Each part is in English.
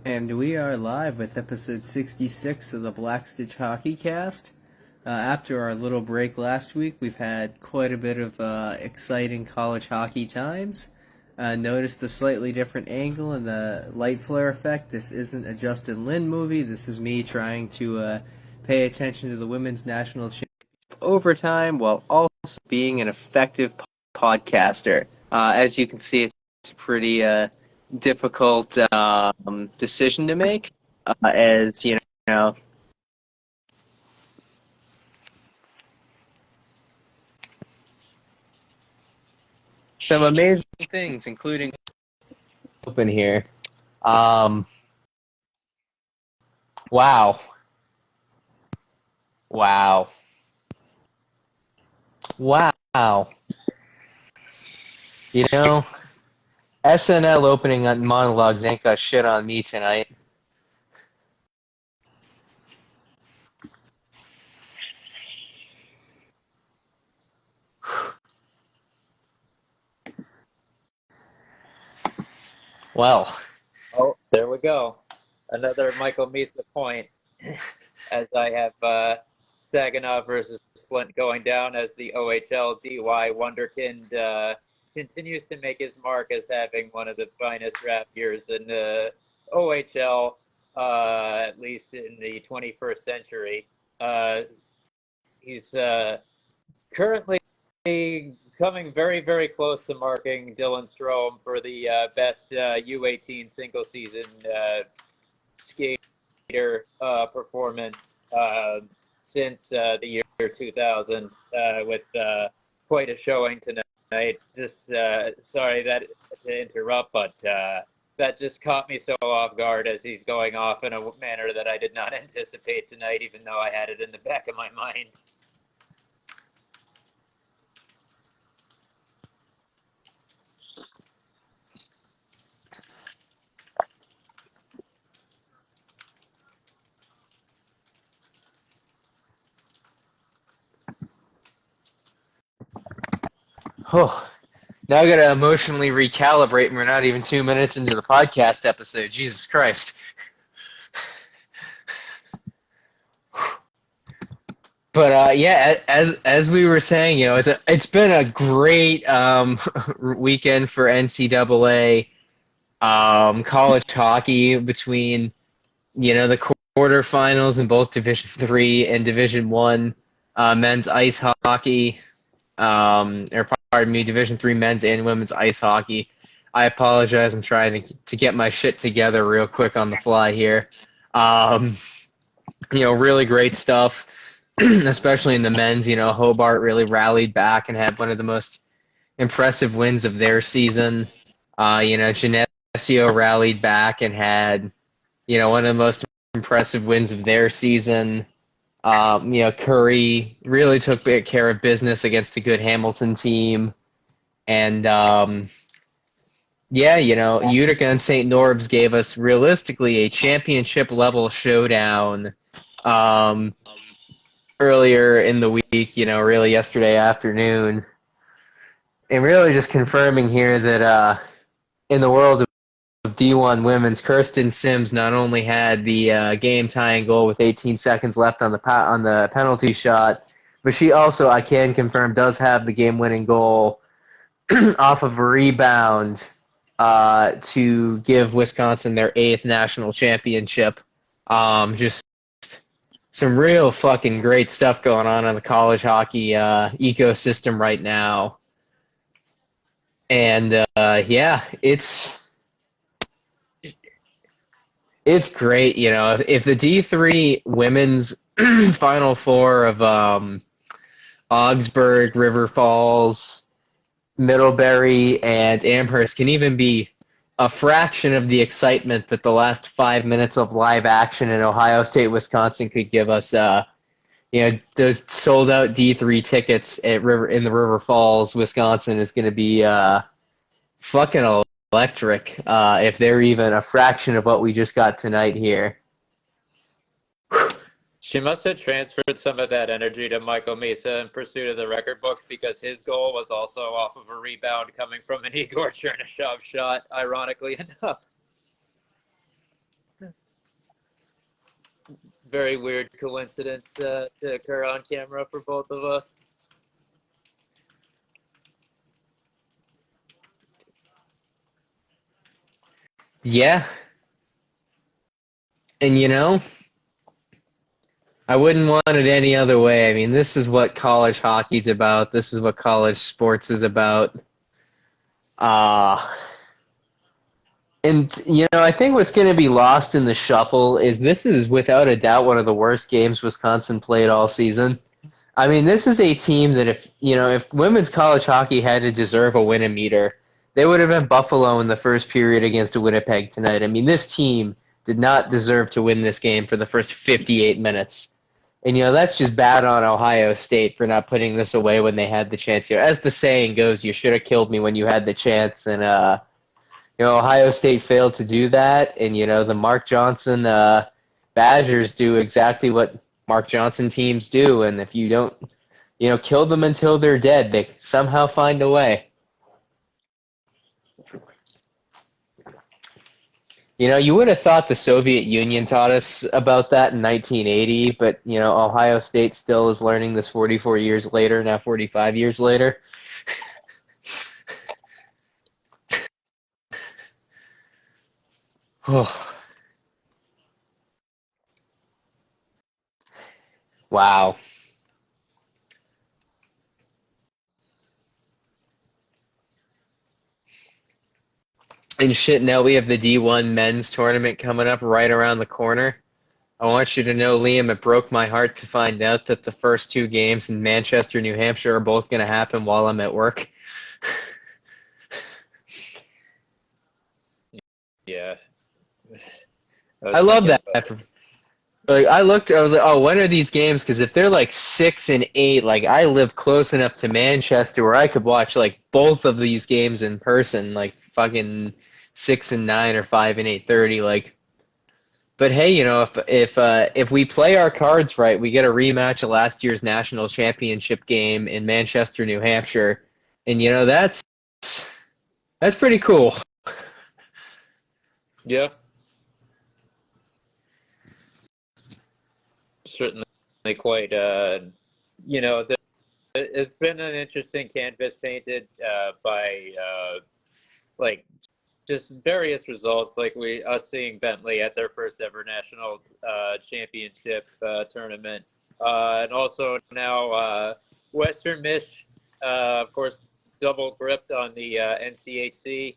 And we are live with episode 66 of the Black Stitch Hockey Cast. After our little break last week, we've had quite a bit of exciting college hockey times. Notice the slightly different angle and the light flare effect. This isn't a Justin Lin movie. This is me trying to pay attention to the women's national championship overtime while also being an effective podcaster. As you can see, it's a pretty difficult decision to make, as you know. Some amazing things, including open here. Um, wow, wow, wow. You know, SNL opening on monologues ain't got shit on me tonight. Well, Oh, there we go. Another Michael Misa point as I have Saginaw versus Flint going down as the OHL DY Wonderkind continues to make his mark as having one of the finest draft years in the OHL, at least in the 21st century. He's currently coming very, very close to marking Dylan Strome for the best U18 single season skater performance since the year 2000 with quite a showing tonight. Just sorry that to interrupt, but that just caught me so off guard as he's going off in a manner that I did not anticipate tonight, even though I had it in the back of my mind. oh, now I gotta emotionally recalibrate, and we're not even 2 minutes into the podcast episode. Jesus Christ. But yeah, as we were saying, it's been a great weekend for NCAA college hockey between the quarterfinals in both Division III and Division I men's ice hockey, or pardon me, Division III men's and women's ice hockey. I apologize. I'm trying to get my shit together real quick on the fly here. Um, really great stuff, especially in the men's. Hobart really rallied back and had one of the most impressive wins of their season. Geneseo rallied back and had, one of the most impressive wins of their season. Curry really took care of business against a good Hamilton team. And, Utica and St. Norbs gave us realistically a championship level showdown earlier in the week, really yesterday afternoon. And really just confirming here that in the world of D1 women's, Kirsten Sims not only had the game-tying goal with 18 seconds left on the penalty shot, but she also, I can confirm, does have the game-winning goal off of a rebound to give Wisconsin their 8th national championship. Just some real fucking great stuff going on in the college hockey ecosystem right now. And yeah, it's great. If the D3 women's Final Four of Augsburg, River Falls, Middlebury, and Amherst can even be a fraction of the excitement that the last 5 minutes of live action in Ohio State, Wisconsin could give us, those sold out D3 tickets in the River Falls, Wisconsin is going to be fucking electric if they're even a fraction of what we just got tonight here. She must have transferred some of that energy to Michael Misa in pursuit of the record books because his goal was also off of a rebound coming from an Igor Chernyshov shot, ironically enough. very weird coincidence to occur on camera for both of us. Yeah, and I wouldn't want it any other way. I mean, this is what college hockey's about. This is what college sports is about. Uh, and I think what's going to be lost in the shuffle is this is without a doubt one of the worst games Wisconsin played all season. I mean, this is a team that if women's college hockey had to deserve a win-a-meter, they would have been Buffalo in the first period against Winnipeg tonight. I mean, this team did not deserve to win this game for the first 58 minutes. And that's just bad on Ohio State for not putting this away when they had the chance. As the saying goes, you should have killed me when you had the chance. And Ohio State failed to do that. And the Mark Johnson Badgers do exactly what Mark Johnson teams do. And if you don't, kill them until they're dead, they somehow find a way. You would have thought the Soviet Union taught us about that in 1980, but Ohio State still is learning this 44 years later, now 45 years later. Oh. Wow. And shit, now we have the D1 men's tournament coming up right around the corner. I want you to know, Liam, it broke my heart to find out that the first two games in Manchester, New Hampshire are both going to happen while I'm at work. Yeah. I love that. Like I was like, oh, when are these games? Because if they're like 6 and 8, like I live close enough to Manchester where I could watch like both of these games in person, like fucking 6 and 9 or 5 and 8:30. Like, but hey, if we play our cards right, we get a rematch of last year's national championship game in Manchester, New Hampshire, and that's pretty cool. Yeah. Certainly quite, it's been an interesting canvas painted by like just various results, like us seeing Bentley at their first ever national championship tournament, and also now Western Mich, of course, double gripped on the NCHC.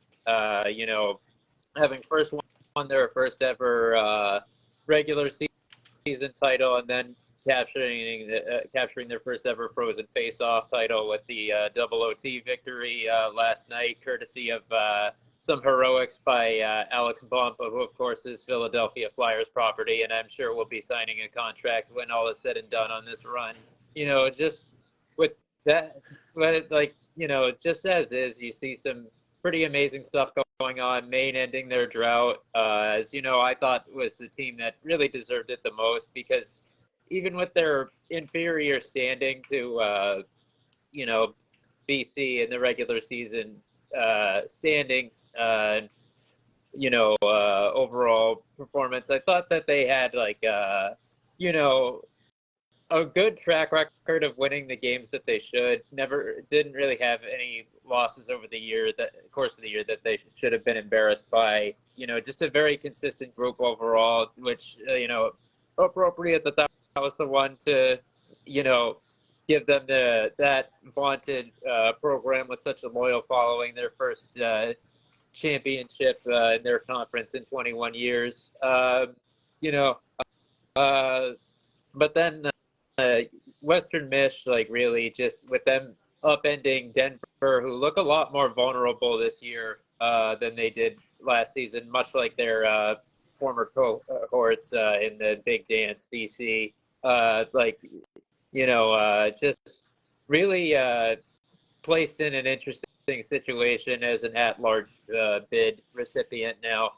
Having first won their first ever regular season title, and then capturing their first ever Frozen Face-Off title with the double OT victory last night, courtesy of some heroics by Alex Bump, who of course is Philadelphia Flyers property, and I'm sure will be signing a contract when all is said and done on this run. Just with that, but just as is, you see some pretty amazing stuff going on. Maine ending their drought, as I thought was the team that really deserved it the most, because even with their inferior standing to BC in the regular season standings, overall performance, I thought that they had a good track record of winning the games that they should. Never didn't really have any losses over the course of the year that they should have been embarrassed by. Just a very consistent group overall, which appropriate that was the one to give them that vaunted program with such a loyal following, their first championship in their conference in 21 years. But then Western Mich, like really just with them upending Denver, who look a lot more vulnerable this year than they did last season, much like their former cohorts in the Big Dance, BC. Just really placed in an interesting situation as an at-large bid recipient now.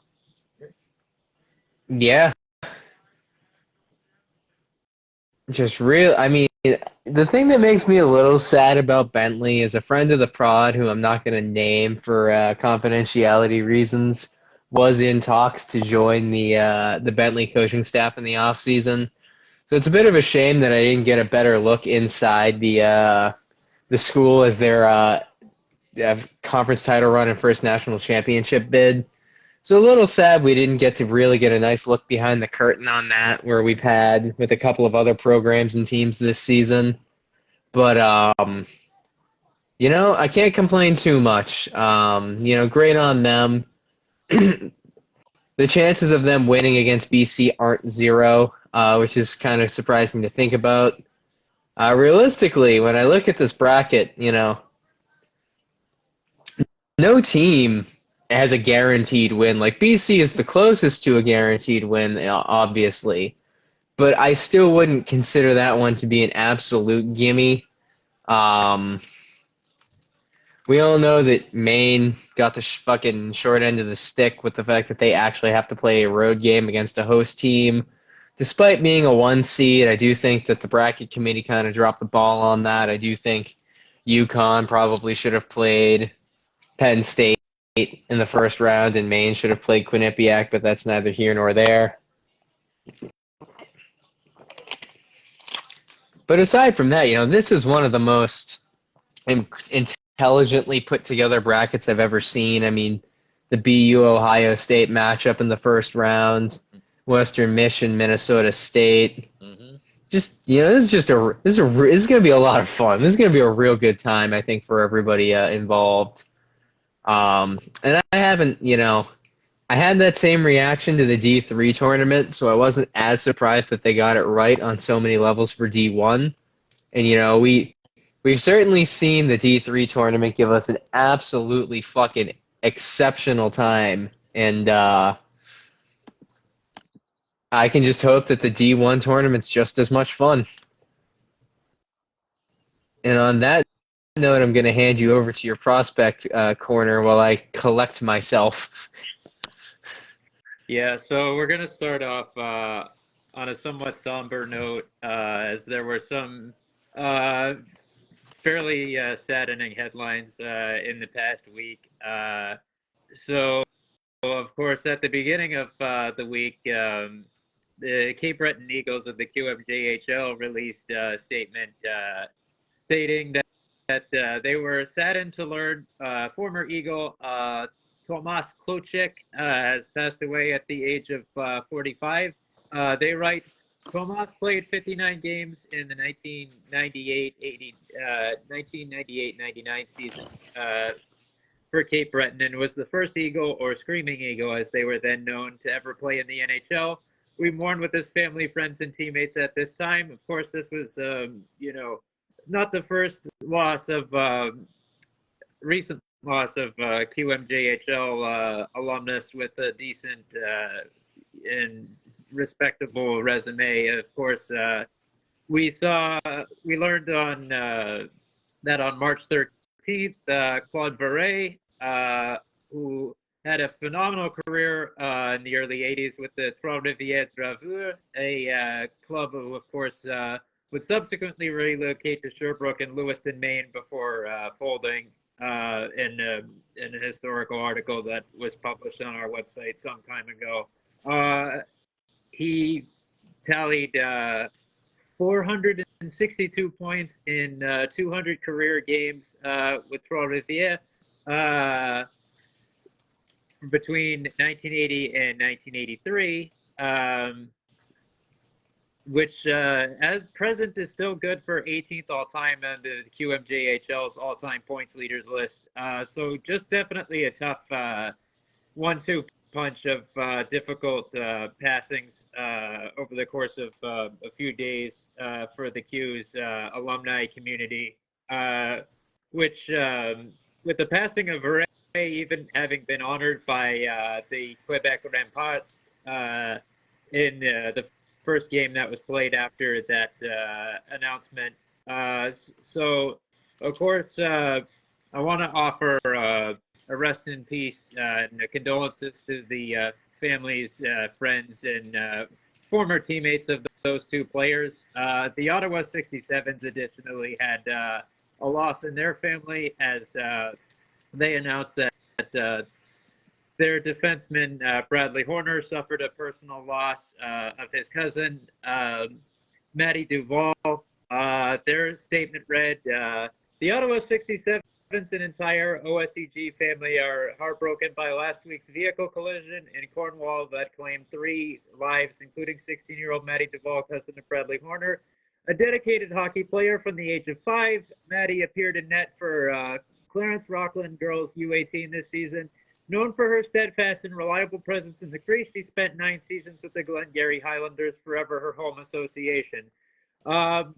Yeah, just real. I mean, the thing that makes me a little sad about Bentley is a friend of the prod, who I'm not going to name for confidentiality reasons, was in talks to join the Bentley coaching staff in the off season. So it's a bit of a shame that I didn't get a better look inside the school as their conference title run and first national championship bid. So a little sad we didn't get to really get a nice look behind the curtain on that, where we've had with a couple of other programs and teams this season. But I can't complain too much. Great on them. The chances of them winning against BC aren't zero, which is kind of surprising to think about. Realistically, when I look at this bracket, no team has a guaranteed win. Like BC is the closest to a guaranteed win, obviously, but I still wouldn't consider that one to be an absolute gimme. Um, we all know that Maine got the fucking short end of the stick with the fact that they actually have to play a road game against a host team. Despite being a 1 seed, I do think that the bracket committee kind of dropped the ball on that. I do think UConn probably should have played Penn State in the first round, and Maine should have played Quinnipiac, but that's neither here nor there. But aside from that, this is one of the most intelligently put together brackets I've ever seen. I mean, the BU Ohio State matchup in the first round, Western Michigan, Minnesota State. Mm-hmm. Just this is going to be a lot of fun. This is going to be a real good time, I think, for everybody involved. And I haven't, I had that same reaction to the D3 tournament, so I wasn't as surprised that they got it right on so many levels for D1. And we've certainly seen the D3 tournament give us an absolutely fucking exceptional time, and I can just hope that the D1 tournament's just as much fun. And on that note, I'm going to hand you over to your prospect corner while I collect myself. Yeah, so we're going to start off on a somewhat somber note, as there were some fairly saddening headlines in the past week. So, of course, at the beginning of the week, the Cape Breton Eagles of the QMJHL released a statement stating that they were saddened to learn former Eagle Tomas Klochik has passed away at the age of 45. They write, Tomas played 59 games in the 1998-99 season for Cape Breton and was the first Eagle, or Screaming Eagle as they were then known, to ever play in the NHL. We mourn with his family, friends, and teammates at this time. Of course, this was, not the first loss of recent loss of QMJHL alumnus with a decent and respectable resume. Of course, we learned on that on March 13th, Claude Varet, who had a phenomenal career in the early 80s with the Trois Rivières Draveurs, a club who, of course, would subsequently relocate to Sherbrooke and Lewiston, Maine, before folding in a historical article that was published on our website some time ago. He tallied 462 points in 200 career games with Trois Rivières between 1980 and 1983. Which, as present, is still good for 18th all-time on the QMJHL's all-time points leaders list. So just definitely a tough 1-2 punch of difficult passings over the course of a few days for the Q's alumni community, which, with the passing of Varet, even having been honored by the Quebec Rempart in the first game that was played after that announcement. So, of course, I want to offer a rest in peace and condolences to the families, friends, and former teammates of those two players. The Ottawa 67s additionally had a loss in their family as they announced that their defenseman, Bradley Horner, suffered a personal loss of his cousin Maddie Duval. Their statement read, the Ottawa 67s and entire OSEG family are heartbroken by last week's vehicle collision in Cornwall that claimed 3 lives, including 16-year-old Maddie Duval, cousin of Bradley Horner. A dedicated hockey player from the age of 5, Maddie appeared in net for Clarence Rockland girls U18 this season. Known for her steadfast and reliable presence in the crease, she spent 9 seasons with the Glengarry Highlanders, forever her home association.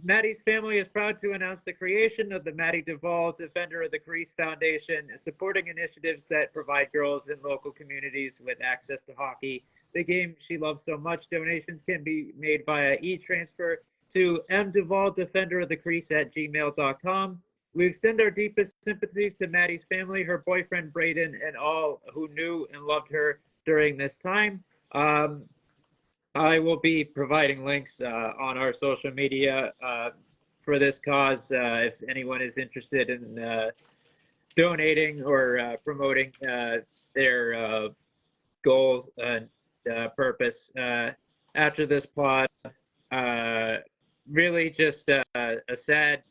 Maddie's family is proud to announce the creation of the Maddie Duval Defender of the Crease Foundation, supporting initiatives that provide girls in local communities with access to hockey, the game she loves so much. Donations can be made via e-transfer to mduvaldefenderofthecrease@gmail.com. We extend our deepest sympathies to Maddie's family, her boyfriend Braden, and all who knew and loved her during this time. I will be providing links on our social media for this cause if anyone is interested in donating or promoting their goals and purpose. After this pod, really just a sad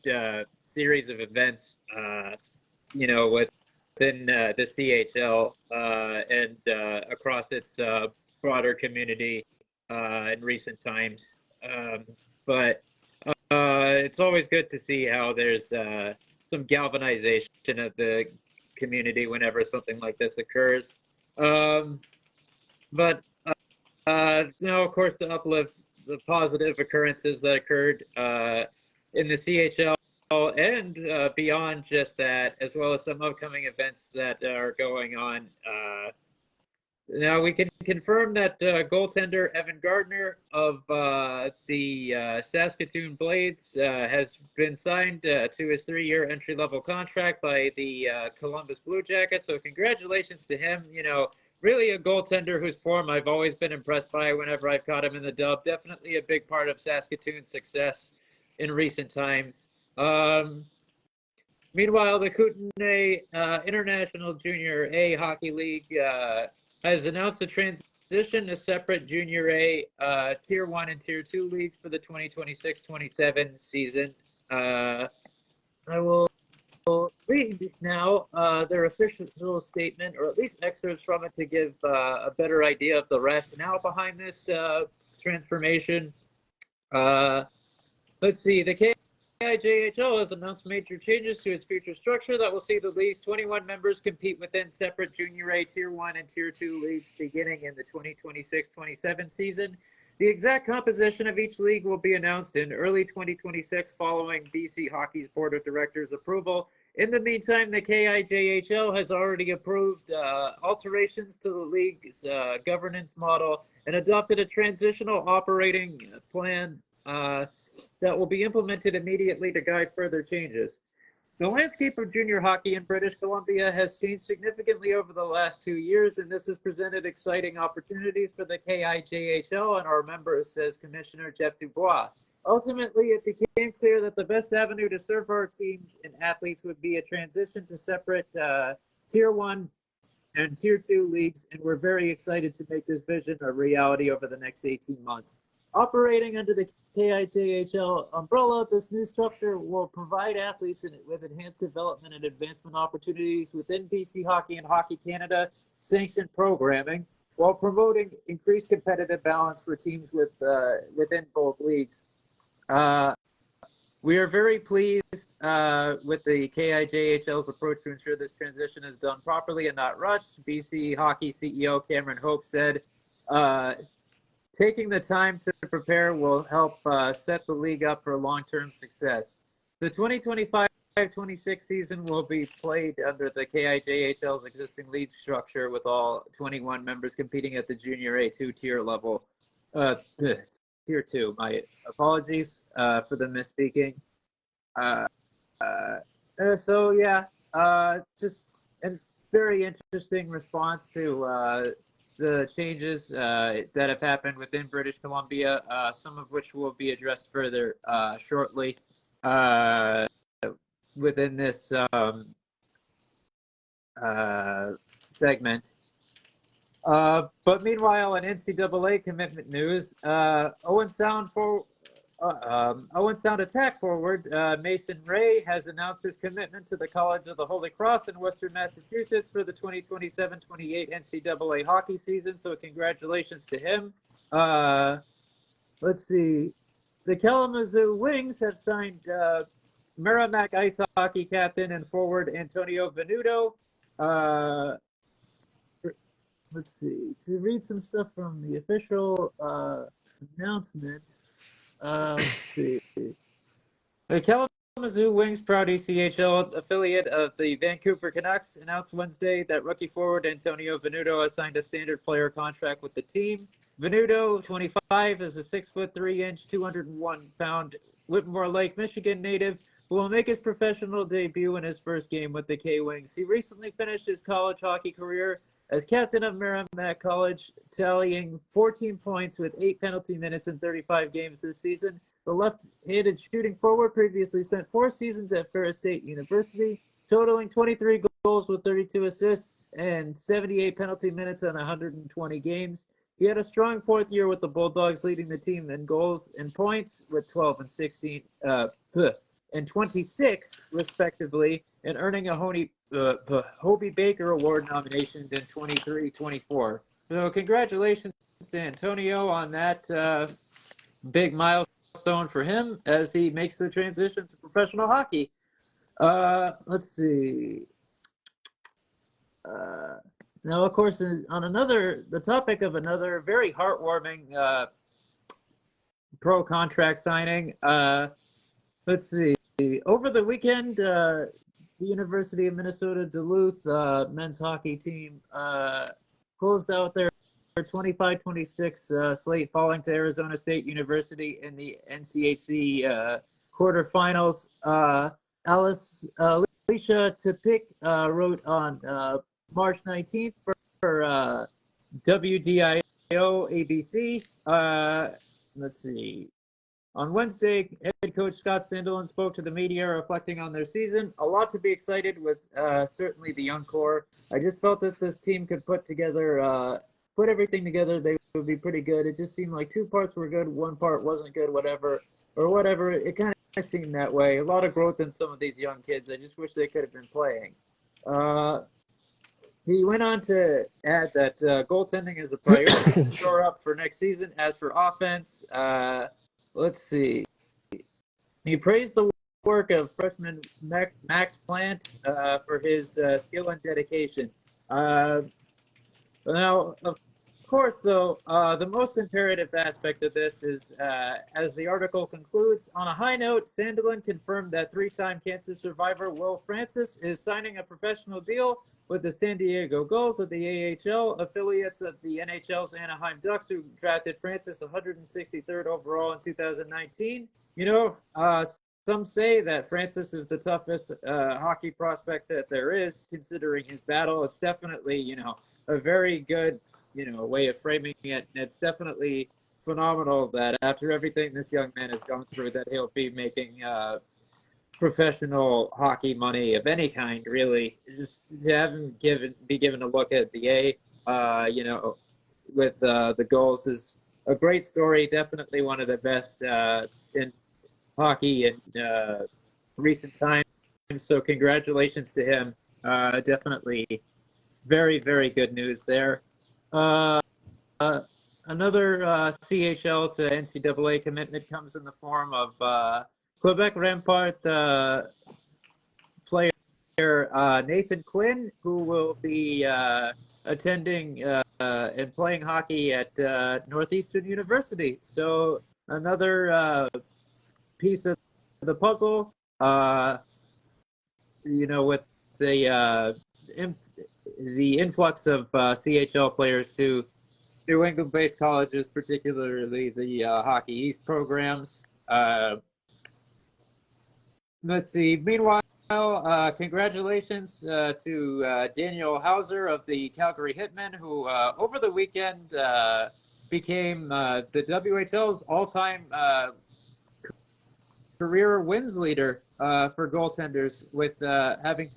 series of events, within the CHL and across its broader community in recent times. But it's always good to see how there's some galvanization of the community whenever something like this occurs. But of course, to uplift the positive occurrences that occurred in the CHL and beyond just that, as well as some upcoming events that are going on. Now we can confirm that goaltender Evan Gardner of the Saskatoon Blades has been signed to his 3-year entry-level contract by the Columbus Blue Jackets. So congratulations to him. Really a goaltender whose form I've always been impressed by whenever I've caught him in the dub. Definitely a big part of Saskatoon's success in recent times. Meanwhile, the Kootenay International Junior A Hockey League has announced a transition to separate Junior A Tier 1 and Tier 2 leagues for the 2026-27 season. I will read now their official statement, or at least excerpts from it, to give a better idea of the rationale behind this transformation. Let's see. The KIJHL has announced major changes to its future structure that will see the league's 21 members compete within separate Junior A Tier 1 and Tier 2 leagues beginning in the 2026-27 season. The exact composition of each league will be announced in early 2026 following BC Hockey's Board of Directors approval. In the meantime, the KIJHL has already approved alterations to the league's governance model and adopted a transitional operating plan that will be implemented immediately to guide further changes. The landscape of junior hockey in British Columbia has changed significantly over the last 2 years, and this has presented exciting opportunities for the KIJHL and our members, says Commissioner Jeff Dubois. Ultimately, it became clear that the best avenue to serve our teams and athletes would be a transition to separate Tier 1 and Tier 2 leagues, and we're very excited to make this vision a reality over the next 18 months. Operating under the KIJHL umbrella, this new structure will provide athletes with enhanced development and advancement opportunities within BC Hockey and Hockey Canada sanctioned programming, while promoting increased competitive balance for teams within both leagues. We are very pleased with the KIJHL's approach to ensure this transition is done properly and not rushed. BC Hockey CEO Cameron Hope said, taking the time to prepare will help set the league up for long-term success. The 2025-26 season will be played under the KIJHL's existing league structure, with all 21 members competing at the Junior A2 tier level. Tier 2, my apologies for the misspeaking. So yeah, just a very interesting response to the changes that have happened within British Columbia, some of which will be addressed further shortly within this segment. But meanwhile, in NCAA commitment news, Owen Sound Owen Sound attack forward Mason Ray has announced his commitment to the College of the Holy Cross in Western Massachusetts for the 2027-28 NCAA hockey season. So congratulations to him. Let's see. The Kalamazoo Wings have signed Merrimack ice hockey captain and forward Antonio Venuto. Let's see. To read some stuff from the official announcement. Let's see. The Kalamazoo Wings, proud ECHL affiliate of the Vancouver Canucks, announced Wednesday that rookie forward Antonio Venuto has signed a standard player contract with the team. Venuto, 25, is a 6'3", 201-pound Whitmore Lake, Michigan native who will make his professional debut in his first game with the K-Wings. He recently finished his college hockey career as captain of Merrimack College, tallying 14 points with 8 penalty minutes in 35 games this season. The left-handed shooting forward previously spent 4 seasons at Ferris State University, totaling 23 goals with 32 assists and 78 penalty minutes on 120 games. He had a strong fourth year with the Bulldogs, leading the team in goals and points with 12 and 16 and 26, respectively, and earning a Hobie Baker Award nomination in 23-24. So congratulations to Antonio on that big milestone for him as he makes the transition to professional hockey. Let's see. Now, of course, on the topic of another very heartwarming pro contract signing, let's see. Over the weekend, the University of Minnesota Duluth men's hockey team closed out their 25-26 slate, falling to Arizona State University in the NCHC quarterfinals. Alicia Tepik wrote on March 19th for WDIO ABC. Let's see. On Wednesday, head coach Scott Sandelin spoke to the media, reflecting on their season. A lot to be excited with, certainly the young core. I just felt that this team could put everything together. They would be pretty good. It just seemed like 2 parts were good, 1 part wasn't good, whatever. It kind of seemed that way. A lot of growth in some of these young kids. I just wish they could have been playing. He went on to add that goaltending is a priority to shore up for next season. As for offense, let's see. He praised the work of freshman Max Plant for his skill and dedication. Now, of course, though, the most imperative aspect of this is, as the article concludes, on a high note, Sandelin confirmed that 3-time cancer survivor Will Francis is signing a professional deal with the San Diego Gulls of the AHL, affiliates of the NHL's Anaheim Ducks, who drafted Francis 163rd overall in 2019. Some say that Francis is the toughest hockey prospect that there is, considering his battle. It's definitely, a very good, way of framing it. And it's definitely phenomenal that after everything this young man has gone through, that he'll be making professional hockey money of any kind, really. Just to have him be given a look at the A, with the goals is a great story. Definitely one of the best in hockey in recent times. So congratulations to him. Definitely very, very good news there. Another CHL to NCAA commitment comes in the form of Quebec Rampart player Nathan Quinn, who will be attending and playing hockey at Northeastern University. So another piece of the puzzle, with the influx of CHL players to New England-based colleges, particularly the Hockey East programs. Let's see. Meanwhile, congratulations to Daniel Hauser of the Calgary Hitmen, who over the weekend became the WHL's all-time career wins leader for goaltenders, with having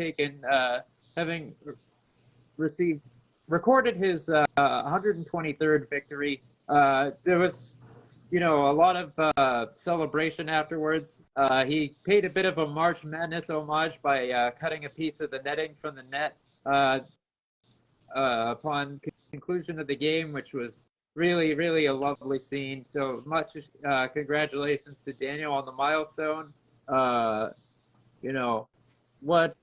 recorded his 123rd victory. a lot of celebration afterwards. He paid a bit of a March Madness homage by cutting a piece of the netting from the net upon conclusion of the game, which was really, really a lovely scene. So much congratulations to Daniel on the milestone. You know, what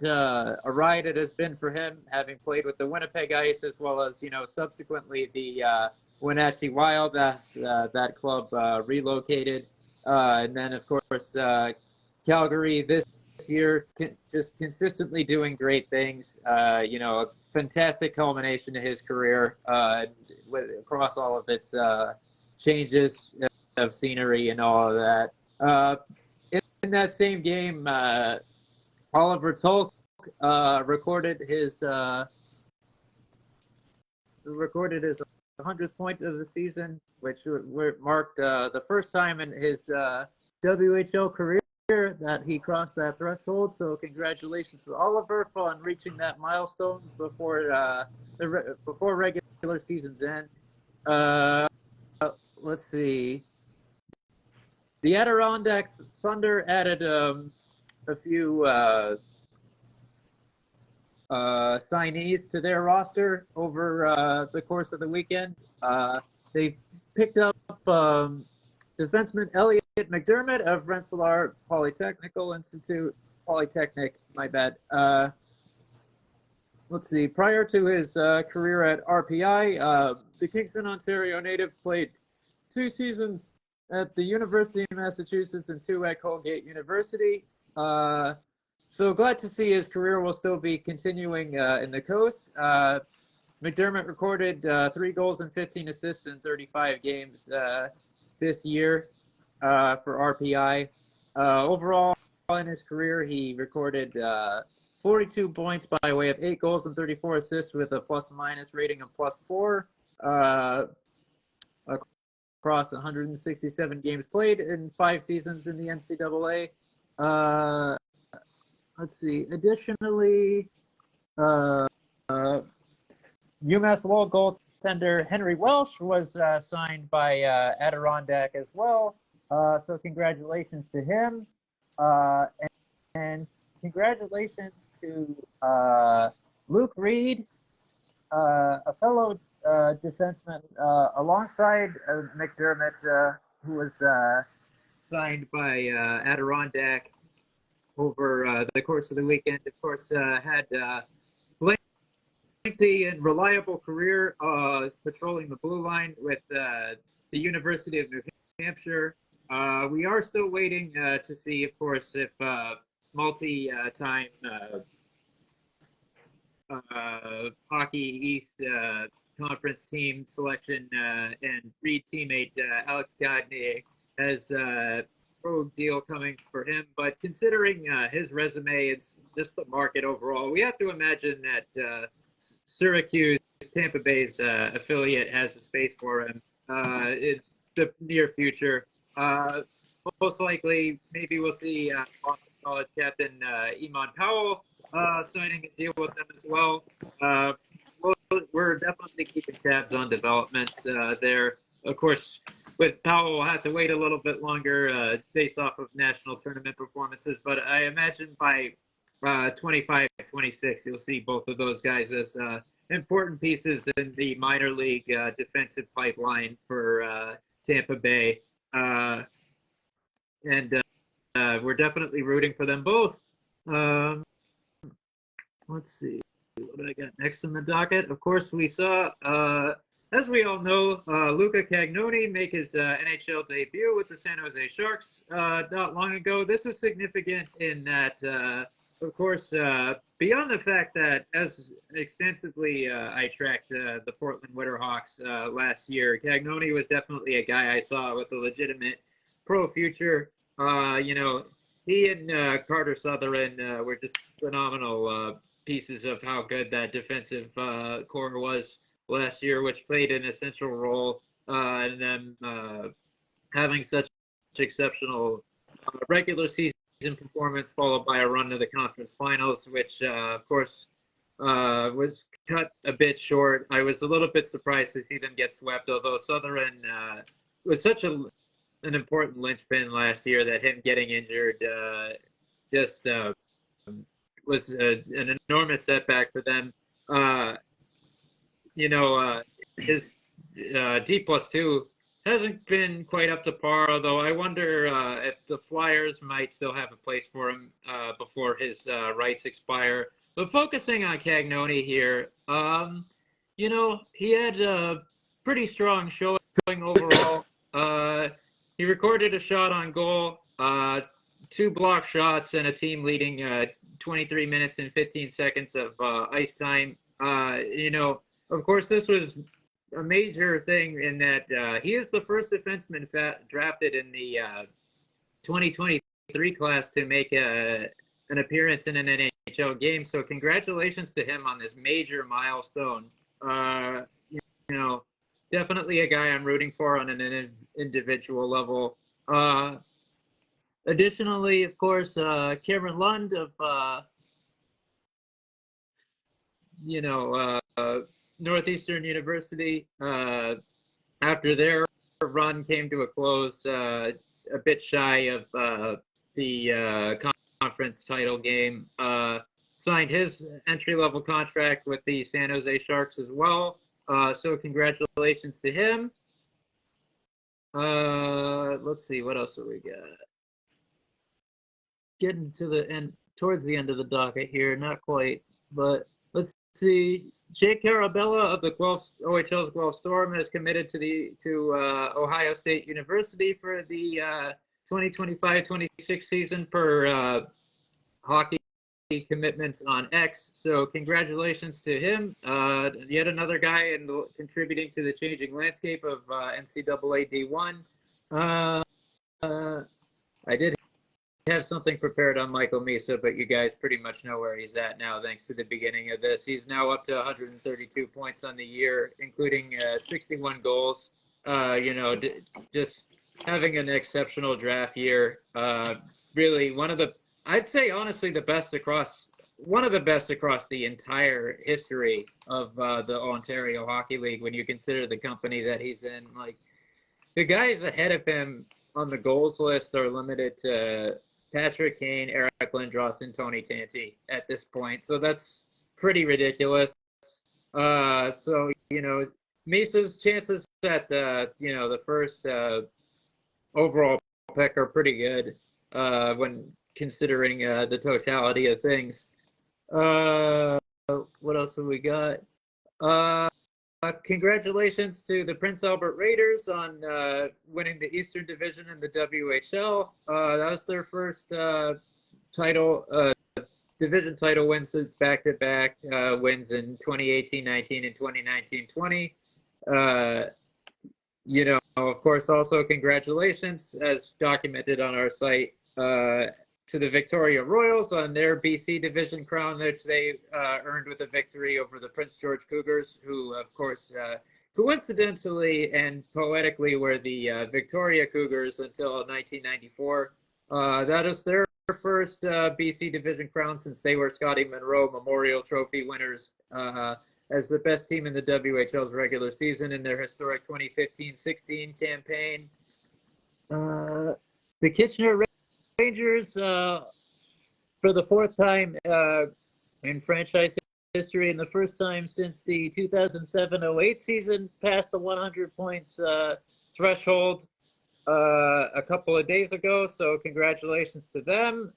a ride it has been for him, having played with the Winnipeg Ice as well as subsequently the Wenatchee Wild as that club relocated, and then of course Calgary this year just consistently doing great things. A fantastic culmination to his career across all of its changes of scenery and all of that. In that same game, Oliver Tolk recorded his 100th point of the season, which marked the first time in his WHL career that he crossed that threshold. So congratulations to Oliver on reaching that milestone before before regular season's end. Let's see. The Adirondack Thunder added a few signees to their roster over the course of the weekend. They picked up defenseman Elliot McDermott of Rensselaer Polytechnic, my bad. Let's see, prior to his career at RPI, the Kingston, Ontario native played 2 seasons at the University of Massachusetts and 2 at Colgate University. So glad to see his career will still be continuing in the coast. McDermott recorded 3 goals and 15 assists in 35 games this year for RPI. Overall, in his career, he recorded 42 points by way of 8 goals and 34 assists with a plus-minus rating of +4 across 167 games played in 5 seasons in the NCAA. Let's see. Additionally, UMass Lowell goaltender Henry Welsh was signed by Adirondack as well. So congratulations to him. And congratulations to Luke Reed, a fellow defenseman alongside McDermott, who was signed by Adirondack over the course of the weekend. Of course, had lengthy and reliable career patrolling the blue line with the University of New Hampshire. We are still waiting to see, of course, if multi-time Hockey East Conference team selection and Reed teammate Alex Gagne has pro deal coming for him. But considering his resume, it's just the market overall. We have to imagine that Syracuse, Tampa Bay's affiliate, has a space for him in the near future. Most likely, maybe we'll see Boston College captain Iman Powell signing a deal with them as well. We're definitely keeping tabs on developments there. Of course, with Powell, we'll have to wait a little bit longer based off of national tournament performances. But I imagine by 25, 26, you'll see both of those guys as important pieces in the minor league defensive pipeline for Tampa Bay. And we're definitely rooting for them both. Let's see. What do I got next on the docket? Of course, we saw, as we all know, Luca Cagnoni make his NHL debut with the San Jose Sharks not long ago. This is significant in that, of course, beyond the fact that as extensively I tracked the Portland Winterhawks last year, Cagnoni was definitely a guy I saw with a legitimate pro future. He and Carter Sutherland were just phenomenal pieces of how good that defensive core was last year, which played an essential role in them having such exceptional regular season performance, followed by a run to the conference finals, which of course was cut a bit short. I was a little bit surprised to see them get swept, although Sutherland was such an important linchpin last year that him getting injured just was an enormous setback for them. You know, his D+2 hasn't been quite up to par, although I wonder if the Flyers might still have a place for him before his rights expire. But focusing on Cagnoni here, you know, he had a pretty strong showing overall. He recorded a shot on goal, 2 block shots, and a team leading 23 minutes and 15 seconds of ice time. You know, of course, this was a major thing in that he is the first defenseman drafted in the 2023 class to make an appearance in an NHL game. So congratulations to him on this major milestone. You know, definitely a guy I'm rooting for on an individual level. Additionally, of course, Cameron Lund of, you know, Northeastern University, after their run came to a close, a bit shy of the conference title game, signed his entry-level contract with the San Jose Sharks as well. So congratulations to him. Let's see, what else have we got? Getting to the end, towards the end of the docket here, not quite, but let's see. Jake Carabella of the OHL's Guelph Storm has committed to Ohio State University for the 2025-26 season per hockey commitments on X. So congratulations to him. Yet another guy contributing to the changing landscape of NCAA D1. I did have something prepared on Michael Misa, but you guys pretty much know where he's at now thanks to the beginning of this. He's now up to 132 points on the year, including 61 goals. You know, just having an exceptional draft year. Really I'd say honestly one of the best across the entire history of the Ontario Hockey League when you consider the company that he's in. Like, the guys ahead of him on the goals list are limited to Patrick Kane, Eric Lindros, and Tony Tanti at this point. So that's pretty ridiculous. So, you know, Misa's chances at, you know, the first overall pick are pretty good when considering the totality of things. What else have we got? Congratulations to the Prince Albert Raiders on winning the Eastern Division in the WHL. That was their first division title win since back-to-back wins in 2018-19 and 2019-20. You know, of course, also congratulations, as documented on our site, to the Victoria Royals on their BC Division crown, which they earned with a victory over the Prince George Cougars, who, of course, coincidentally and poetically were the Victoria Cougars until 1994. That is their first BC Division crown since they were Scotty Monroe Memorial Trophy winners as the best team in the WHL's regular season in their historic 2015-16 campaign. The Kitchener Rangers, for the fourth time in franchise history and the first time since the 2007-08 season, passed the 100 points threshold a couple of days ago. So congratulations to them.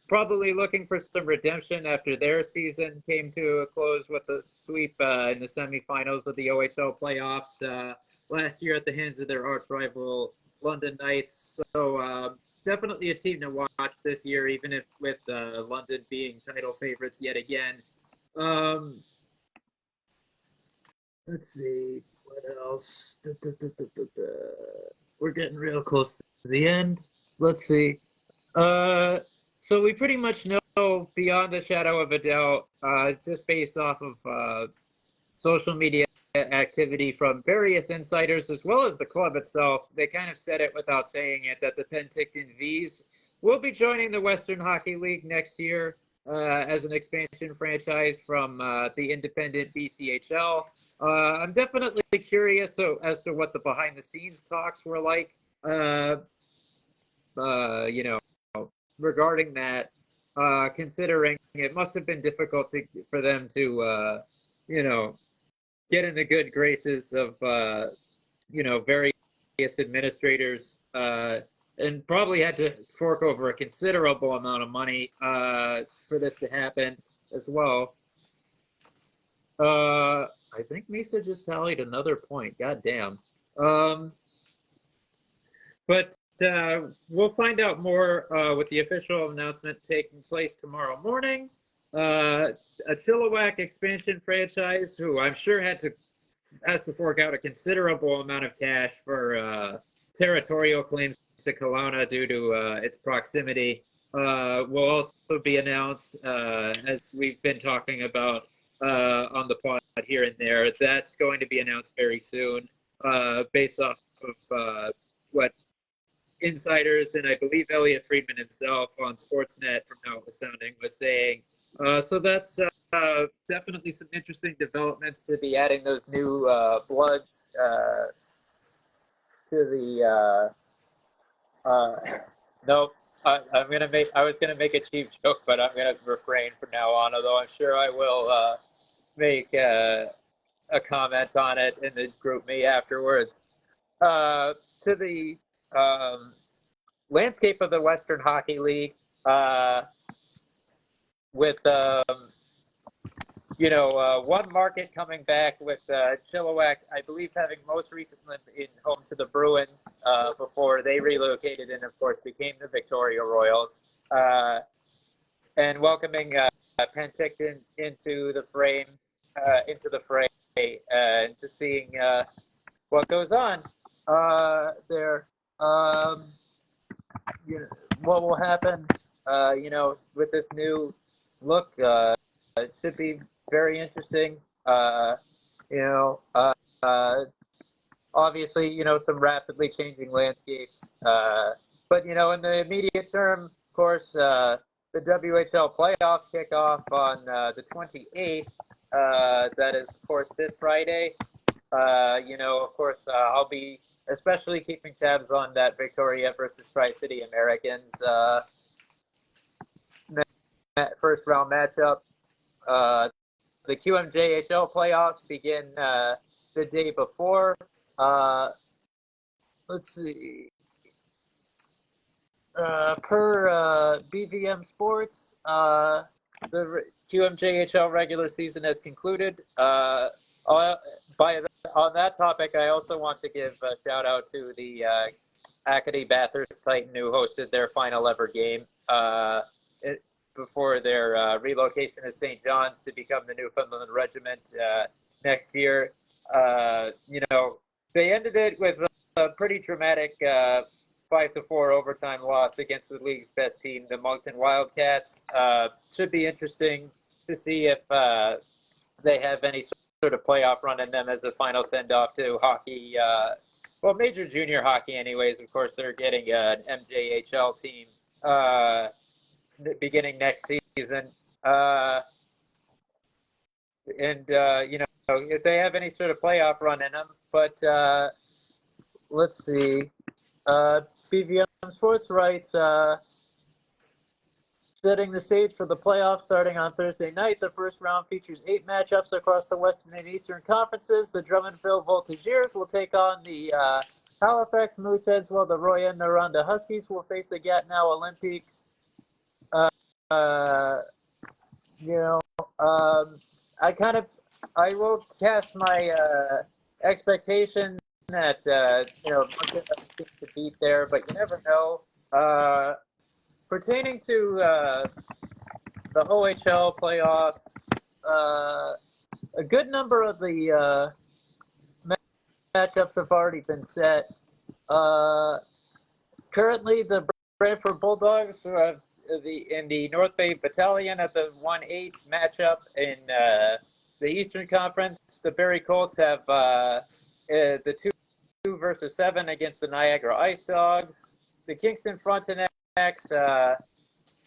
Probably looking for some redemption after their season came to a close with a sweep in the semifinals of the OHL playoffs last year at the hands of their arch rival London Knights. So definitely a team to watch this year, even if with London being title favorites yet again. Let's see, what else? We're getting real close to the end. Let's see. So we pretty much know beyond a shadow of a doubt, just based off of social media activity from various insiders as well as the club itself. They kind of said it without saying it, that the Penticton Vs will be joining the Western Hockey League next year as an expansion franchise from the independent BCHL. I'm definitely curious as to what the behind the scenes talks were like. You know, regarding that, considering it must have been difficult for them to, you know, get in the good graces of, various administrators, and probably had to fork over a considerable amount of money for this to happen as well. I think Misa just tallied another point. God damn. But we'll find out more with the official announcement taking place tomorrow morning. A Chilliwack expansion franchise, who I'm sure has to fork out a considerable amount of cash for territorial claims to Kelowna due to its proximity, will also be announced, as we've been talking about on the pod here and there. That's going to be announced very soon, based off of what insiders and I believe Elliot Friedman himself on Sportsnet, from how it was sounding, was saying. So that's definitely some interesting developments to be adding those new bloods to the. No, I'm gonna make. I was gonna make a cheap joke, but I'm gonna refrain from now on. Although I'm sure I will make a comment on it in the group me afterwards. To the landscape of the Western Hockey League, with one market coming back with Chilliwack, I believe, having most recently been home to the Bruins before they relocated and, of course, became the Victoria Royals, and welcoming Penticton into the frame, and just seeing what goes on there. What will happen, with this new look? It should be very interesting. Obviously, some rapidly changing landscapes. But, in the immediate term, of course, the WHL playoffs kick off on the 28th. That is, of course, this Friday. Of course, I'll be especially keeping tabs on that Victoria versus Tri-City Americans first round matchup. The QMJHL playoffs begin the day before. Let's see. Per BVM Sports, the QMJHL regular season has concluded. On that topic, I also want to give a shout out to the Acadie Bathurst Titan, who hosted their final ever game before their relocation to St. John's to become the Newfoundland Regiment next year. They ended it with a pretty dramatic 5-4 overtime loss against the league's best team, the Moncton Wildcats. Should be interesting to see if they have any sort of playoff run in them as the final send-off to hockey. Major junior hockey anyways. Of course, they're getting an MJHL team beginning next season. If they have any sort of playoff run in them. But let's see. BVM Sports writes, setting the stage for the playoffs starting on Thursday night. The first round features 8 matchups across the Western and Eastern conferences. The Drummondville Voltigeurs will take on the Halifax Mooseheads, while the Roy and Noranda Huskies will face the Gatineau Olympics. I will cast my expectation that Moncton to beat there, but you never know. Pertaining to the OHL playoffs, a good number of the matchups have already been set. Currently, the Brantford Bulldogs in the North Bay Battalion at the 1-8 matchup in the Eastern Conference. The Barrie Colts have the 2 versus 7 against the Niagara Ice Dogs. The Kingston Frontenacs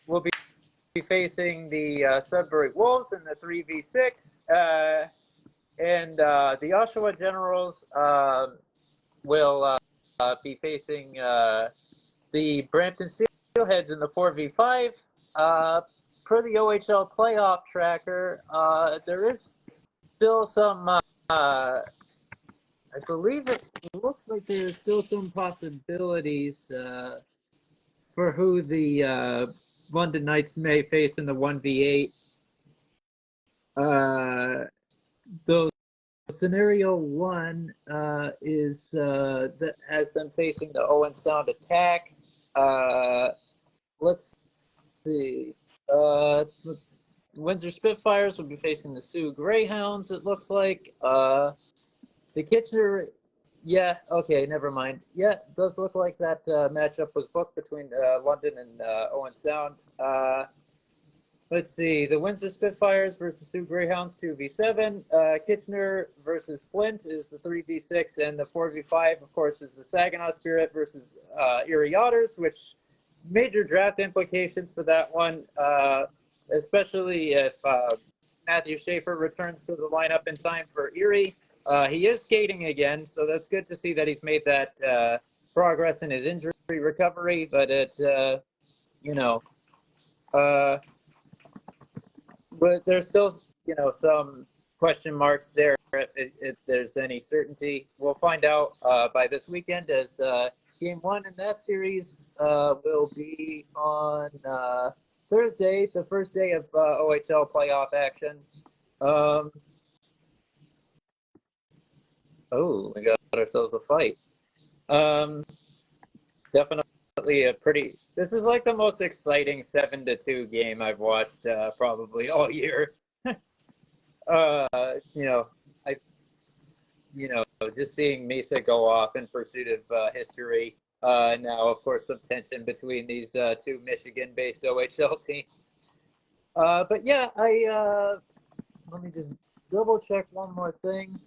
will be facing the Sudbury Wolves in the 3v6. And the Oshawa Generals will be facing the Brampton Steelheads in the 4v5. Per the OHL playoff tracker, there is still some, I believe it looks like there's still some possibilities for who the London Knights may face in the 1v8. Though scenario one is that has them facing the Owen Sound attack. Let's see. The Windsor Spitfires will be facing the Sioux Greyhounds, it looks like. The Kitchener, yeah, okay, never mind. Yeah, it does look like that matchup was booked between London and Owen Sound. Let's see, the Windsor Spitfires versus Sioux Greyhounds 2v7. Kitchener versus Flint is the 3v6, and the 4v5, of course, is the Saginaw Spirit versus Erie Otters, which major draft implications for that one, especially if Matthew Schaefer returns to the lineup in time for Erie. He is skating again, so that's good to see that he's made that progress in his injury recovery, but but there's still, some question marks there if there's any certainty. We'll find out by this weekend, as game one in that series will be on Thursday, the first day of OHL playoff action. We got ourselves a fight. Definitely this is like the most exciting 7-2 game I've watched probably all year. Just seeing Misa go off in pursuit of history. Now, of course, some tension between these two Michigan-based OHL teams. But yeah, let me just double check one more thing.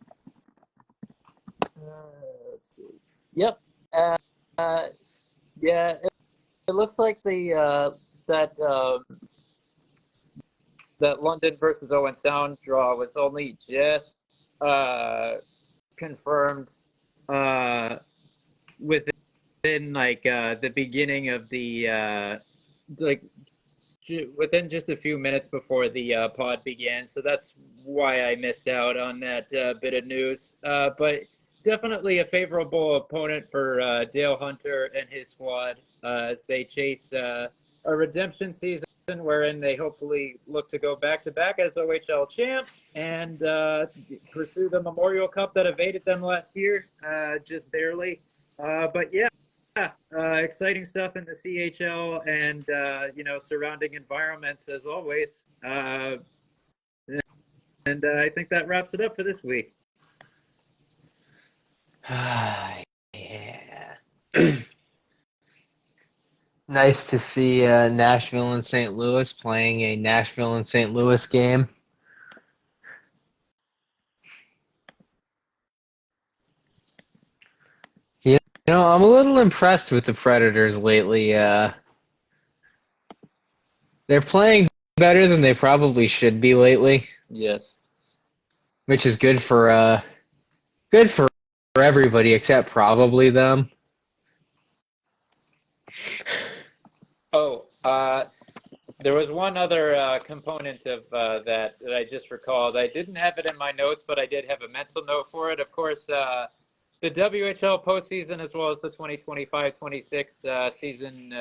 Let's see. Yep. Yeah, it looks like that London versus Owen Sound draw was only just confirmed within the beginning of the within just a few minutes before the pod began. So that's why I missed out on that bit of news. But definitely a favorable opponent for Dale Hunter and his squad as they chase a redemption season wherein they hopefully look to go back-to-back as OHL champs and pursue the Memorial Cup that evaded them last year, just barely. But yeah, exciting stuff in the CHL and, surrounding environments as always. And I think that wraps it up for this week. Yeah. Nice to see Nashville and St. Louis playing a Nashville and St. Louis game. I'm a little impressed with the Predators lately. They're playing better than they probably should be lately. Yes. Which is good for everybody except probably them. Oh, there was one other component of that I just recalled. I didn't have it in my notes, but I did have a mental note for it. Of course, the WHL postseason as well as the 2025-26 season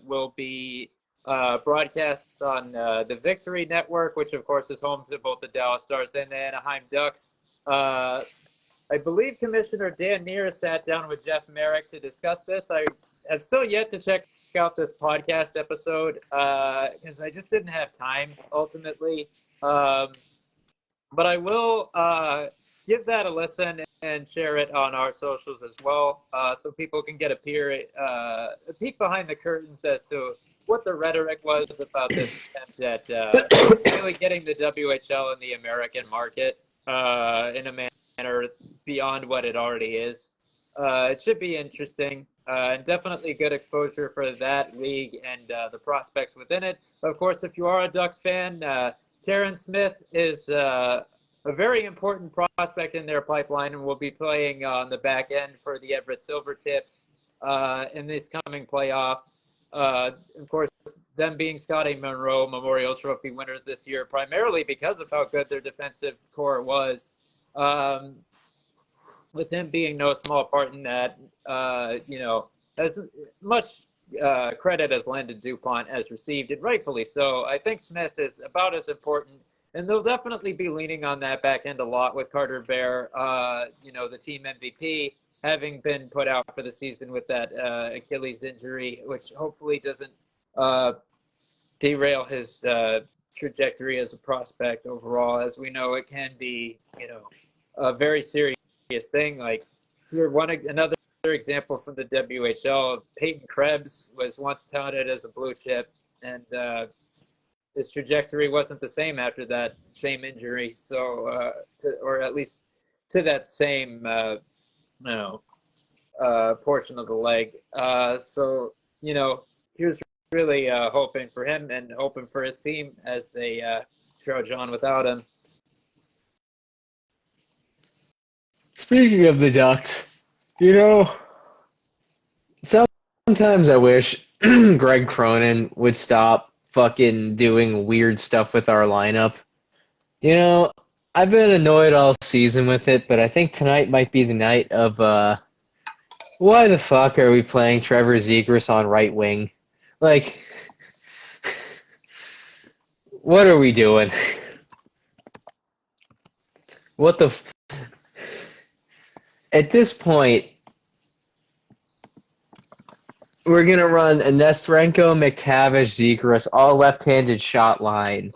will be broadcast on the Victory Network, which of course is home to both the Dallas Stars and the Anaheim Ducks. I believe Commissioner Dan Neer sat down with Jeff Merrick to discuss this. I have still yet to check out this podcast episode because I just didn't have time ultimately. But I will give that a listen and share it on our socials as well, so people can get a peek behind the curtains as to what the rhetoric was about this attempt at really getting the WHL in the American market in a manner beyond what it already is. It should be interesting and definitely good exposure for that league and the prospects within it. Of course, if you are a Ducks fan, Terrence Smith is a very important prospect in their pipeline and will be playing on the back end for the Everett Silvertips in these coming playoffs. Of course, them being Scotty Monroe Memorial Trophy winners this year, primarily because of how good their defensive core was. With him being no small part in that, as much credit as Landon DuPont has received, and rightfully so. I think Smith is about as important, and they'll definitely be leaning on that back end a lot with Carter Bear, the team MVP, having been put out for the season with that Achilles injury, which hopefully doesn't derail his trajectory as a prospect overall. As we know, it can be, a very serious thing. Like, for another example from the WHL, Peyton Krebs was once touted as a blue chip, and his trajectory wasn't the same after that same injury. So, or at least to that same, portion of the leg. So, here's really hoping for him and hoping for his team as they trudge on without him. Speaking of the Ducks, sometimes I wish Greg Cronin would stop fucking doing weird stuff with our lineup. I've been annoyed all season with it, but I think tonight might be the night of why the fuck are we playing Trevor Zegras on right wing? Like, what are we doing? What the At this point, we're going to run a Nesterenko, McTavish, Zegras, all left-handed shot line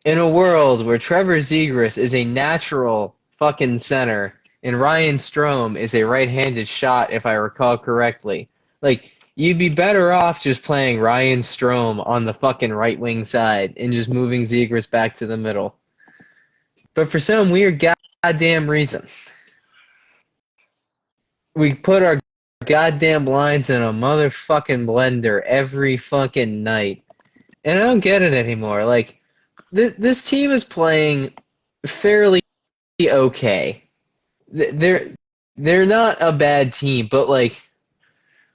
in a world where Trevor Zegras is a natural fucking center and Ryan Strome is a right-handed shot, if I recall correctly. Like, you'd be better off just playing Ryan Strome on the fucking right wing side and just moving Zegras back to the middle. But for some weird goddamn reason, we put our goddamn lines in a motherfucking blender every fucking night. And I don't get it anymore. Like, this team is playing fairly okay. They're not a bad team, but like,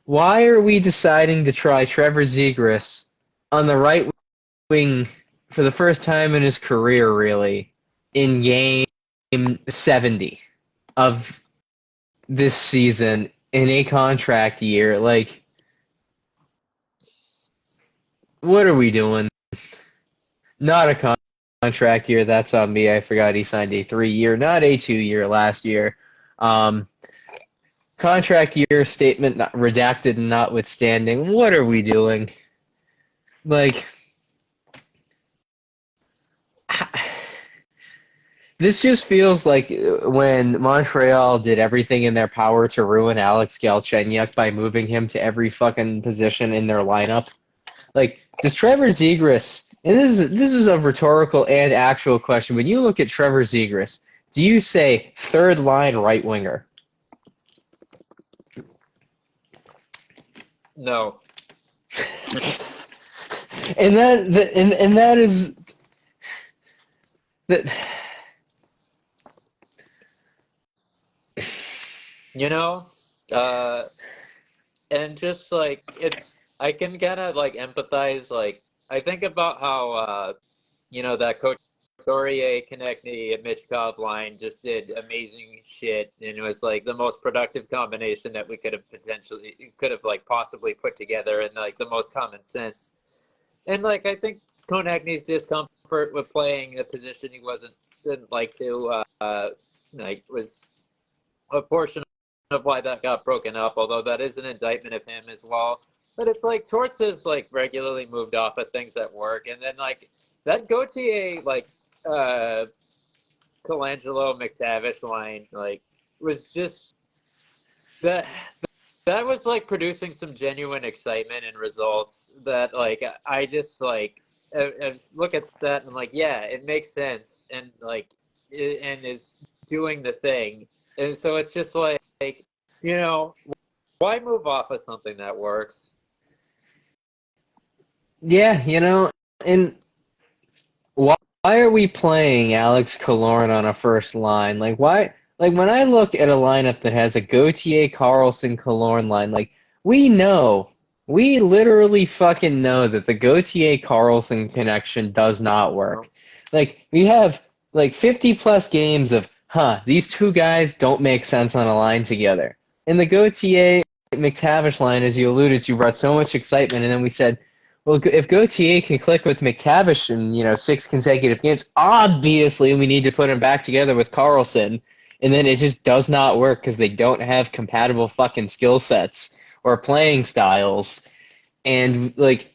why are we deciding to try Trevor Zegras on the right wing for the first time in his career, really, in game 70 of this season in a contract year? Like, what are we doing? Not a contract year, that's on me. I forgot he signed a 3-year, not a 2-year last year. Contract year statement not redacted notwithstanding. What are we doing? Like, this just feels like when Montreal did everything in their power to ruin Alex Galchenyuk by moving him to every fucking position in their lineup. Like, does Trevor Zegras, and this is a rhetorical and actual question, when you look at Trevor Zegras, do you say third line right winger? No. And that is that. And just like I can kind of like empathize. Like, I think about how that Couturier, Konechny, and Michkov line just did amazing shit, and it was like the most productive combination that we could have like possibly put together, and like the most common sense. And like, I think Konechny's discomfort with playing a position he didn't like to was a portion of why that got broken up, although that is an indictment of him as well. But it's like Torts has like regularly moved off of things at work, and then like that Gauthier Colangelo McTavish line like was just that was like producing some genuine excitement and results that like I just like I look at that and like, yeah, it makes sense, and like and is doing the thing, and so it's just like why move off of something that works? Yeah, and are we playing Alex Killorn on a first line? Like why? Like when I look at a lineup that has a Gauthier, Carlson, Killorn line, like we know, we literally fucking know that the Gauthier Carlson connection does not work. Like we have like 50 plus games of, these two guys don't make sense on a line together. And the Gauthier McTavish line, as you alluded to, brought so much excitement, and then we said, well, if Gauthier can click with McTavish in 6 consecutive games, obviously we need to put him back together with Carlson, and then it just does not work because they don't have compatible fucking skill sets or playing styles, and like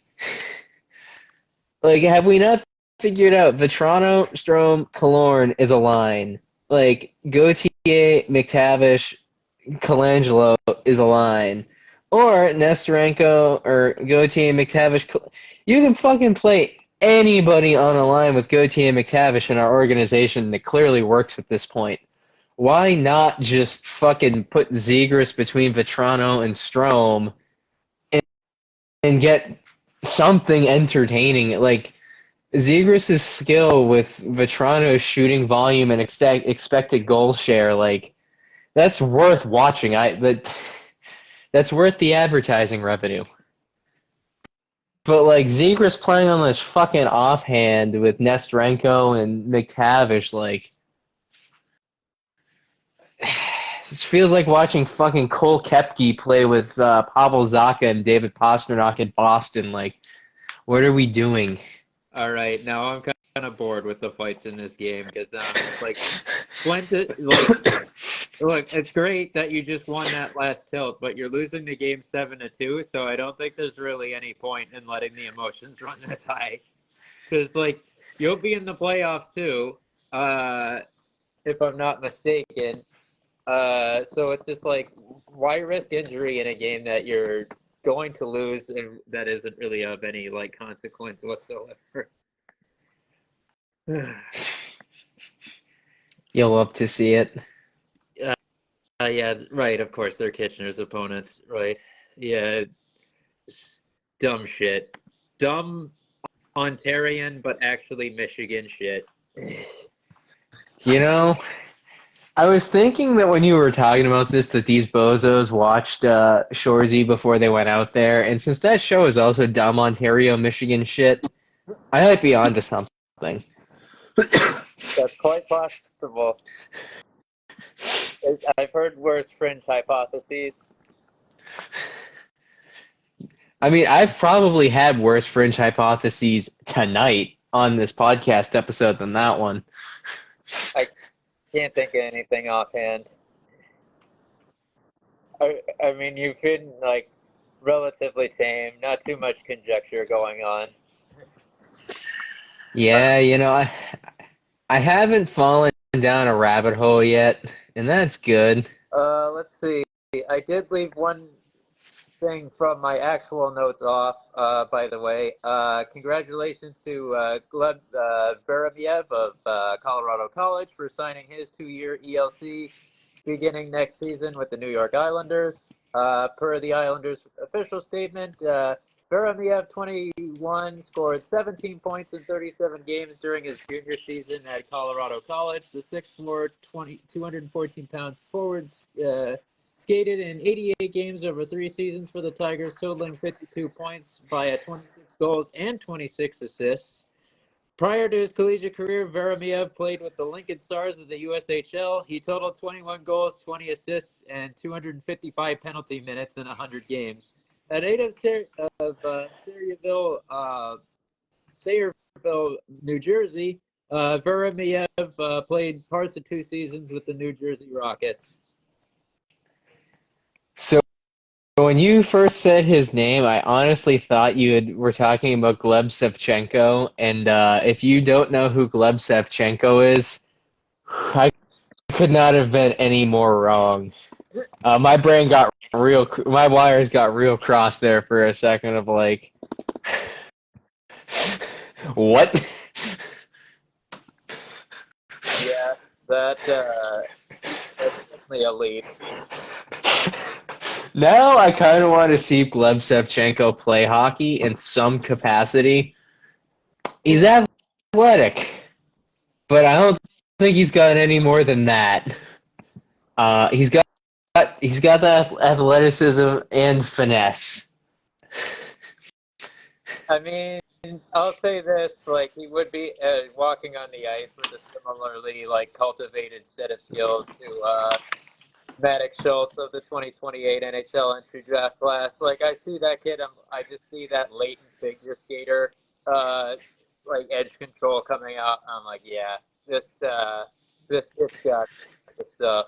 have we not figured out Vetrano, Strome, Killorn is a line, like Gauthier, McTavish, Colangelo is a line. Or Nesterenko or Gauthier and McTavish. You can fucking play anybody on a line with Gauthier and McTavish in our organization that clearly works at this point. Why not just fucking put Zegras between Vetrano and Strome and get something entertaining? Like, Zegras' skill with Vetrano's shooting volume and expected goal share, like, that's worth watching. That's worth the advertising revenue. But like Zegras playing on this fucking offhand with Nesterenko and McTavish, like it feels like watching fucking Cole Koepke play with Pavel Zacha and David Pastrnak in Boston. Like, what are we doing? All right, now I'm kind of bored with the fights in this game because like Flint, look, it's great that you just won that last tilt, but you're losing the game 7-2, so I don't think there's really any point in letting the emotions run this high. Because like you'll be in the playoffs too, if I'm not mistaken. So it's just like, why risk injury in a game that you're going to lose and that isn't really of any like consequence whatsoever? You'll love to see it. Yeah, right. Of course, they're Kitchener's opponents, right? Yeah, dumb shit, dumb Ontarian, but actually Michigan shit. You know, I was thinking that when you were talking about this, that these bozos watched Shorzy before they went out there, and since that show is also dumb Ontario, Michigan shit, I might be onto something. That's quite possible. I've heard worse fringe hypotheses. I mean, I've probably had worse fringe hypotheses tonight on this podcast episode than that one. I can't think of anything offhand. I mean, you've been like relatively tame, not too much conjecture going on. Yeah, I haven't fallen down a rabbit hole yet, and that's good. Let's see. I did leave one thing from my actual notes off, by the way. Congratulations to Gleb Veremiev of Colorado College for signing his 2-year ELC beginning next season with the New York Islanders. Per the Islanders' official statement, Veremiev, 21, scored 17 points in 37 games during his junior season at Colorado College. The 6'4", 214-pound forwards skated in 88 games over 3 seasons for the Tigers, totaling 52 points via 26 goals and 26 assists. Prior to his collegiate career, Veremiev played with the Lincoln Stars of the USHL. He totaled 21 goals, 20 assists, and 255 penalty minutes in 100 games. A native of Sayreville, New Jersey, Veremiev played parts of 2 seasons with the New Jersey Rockets. So when you first said his name, I honestly thought were talking about Gleb Sevchenko, and if you don't know who Gleb Sevchenko is, I could not have been any more wrong. My wires got real crossed there for a second of like, what? Yeah, that's definitely a lead. Now I kind of want to see Gleb Sevchenko play hockey in some capacity. He's athletic. but I don't think he's got any more than that. He's got the athleticism and finesse. I mean, I'll say this: like he would be walking on the ice with a similarly like cultivated set of skills to Maddox Schultz of the 2028 NHL entry draft class. Like I see that kid, I just see that latent figure skater, like edge control coming out. I'm like, yeah, this kid's got the stuff.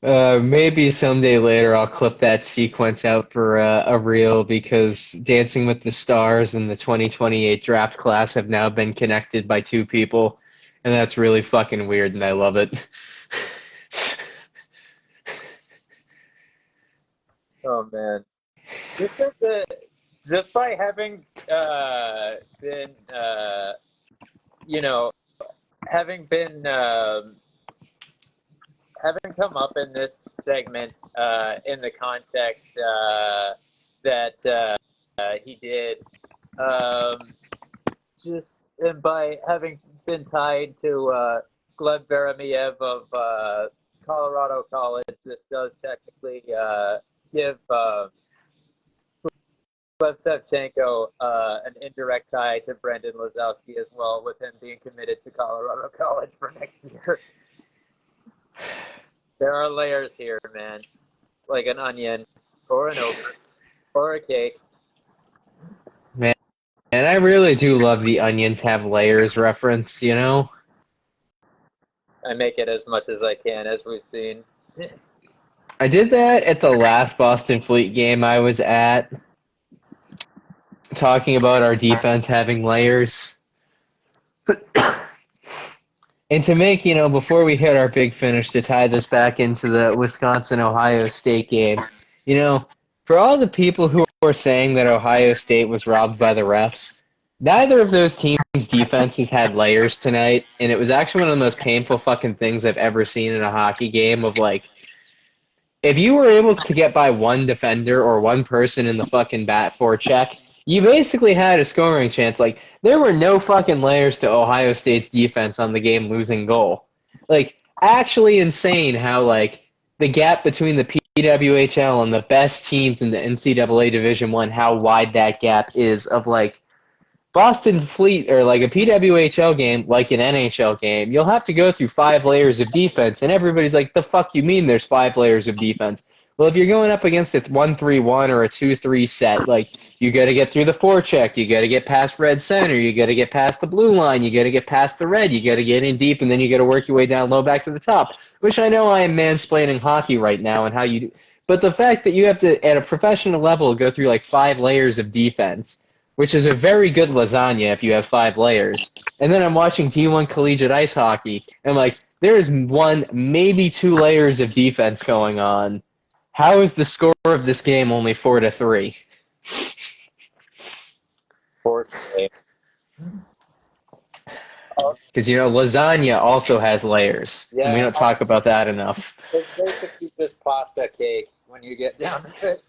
Maybe someday later I'll clip that sequence out for a reel because Dancing with the Stars and the 2028 draft class have now been connected by two people, and that's really fucking weird, and I love it. Oh man, just that the just by having been you know having been having come up in this segment in the context that he did, um, just and by having been tied to Gleb Veремiev of Colorado College, this does technically give Gleb Shevchenko an indirect tie to Brendan Lazowski as well, with him being committed to Colorado College for next year. There are layers here, man. Like an onion, or an ogre, or a cake. Man, and I really do love the onions have layers reference, you know? I make it as much as I can, as we've seen. I did that at the last Boston Fleet game I was at, talking about our defense having layers. And to make, before we hit our big finish to tie this back into the Wisconsin-Ohio State game, for all the people who are saying that Ohio State was robbed by the refs, neither of those teams' defenses had layers tonight, and it was actually one of the most painful fucking things I've ever seen in a hockey game of like, if you were able to get by one defender or one person in the fucking bat forecheck, you basically had a scoring chance. Like, there were no fucking layers to Ohio State's defense on the game losing goal. Like, actually insane how, like, the gap between the PWHL and the best teams in the NCAA Division One, how wide that gap is of, like, Boston Fleet or like a PWHL game, like an NHL game, you'll have to go through 5 layers of defense, and everybody's like, "The fuck you mean? There's 5 layers of defense?" Well, if you're going up against a 1-3-1 or a 2-3 set, like you got to get through the forecheck, you got to get past red center, you got to get past the blue line, you got to get past the red, you got to get in deep, and then you got to work your way down low back to the top. Which I know I am mansplaining hockey right now and how you do, but the fact that you have to at a professional level go through like 5 layers of defense, which is a very good lasagna if you have 5 layers. And then I'm watching D1 collegiate ice hockey, and like, there is one, maybe 2 layers of defense going on. How is the score of this game only 4-3? Fortunately. Because lasagna also has layers, and we Yeah, don't talk about that enough. it's basically just pasta cake when you get down to it.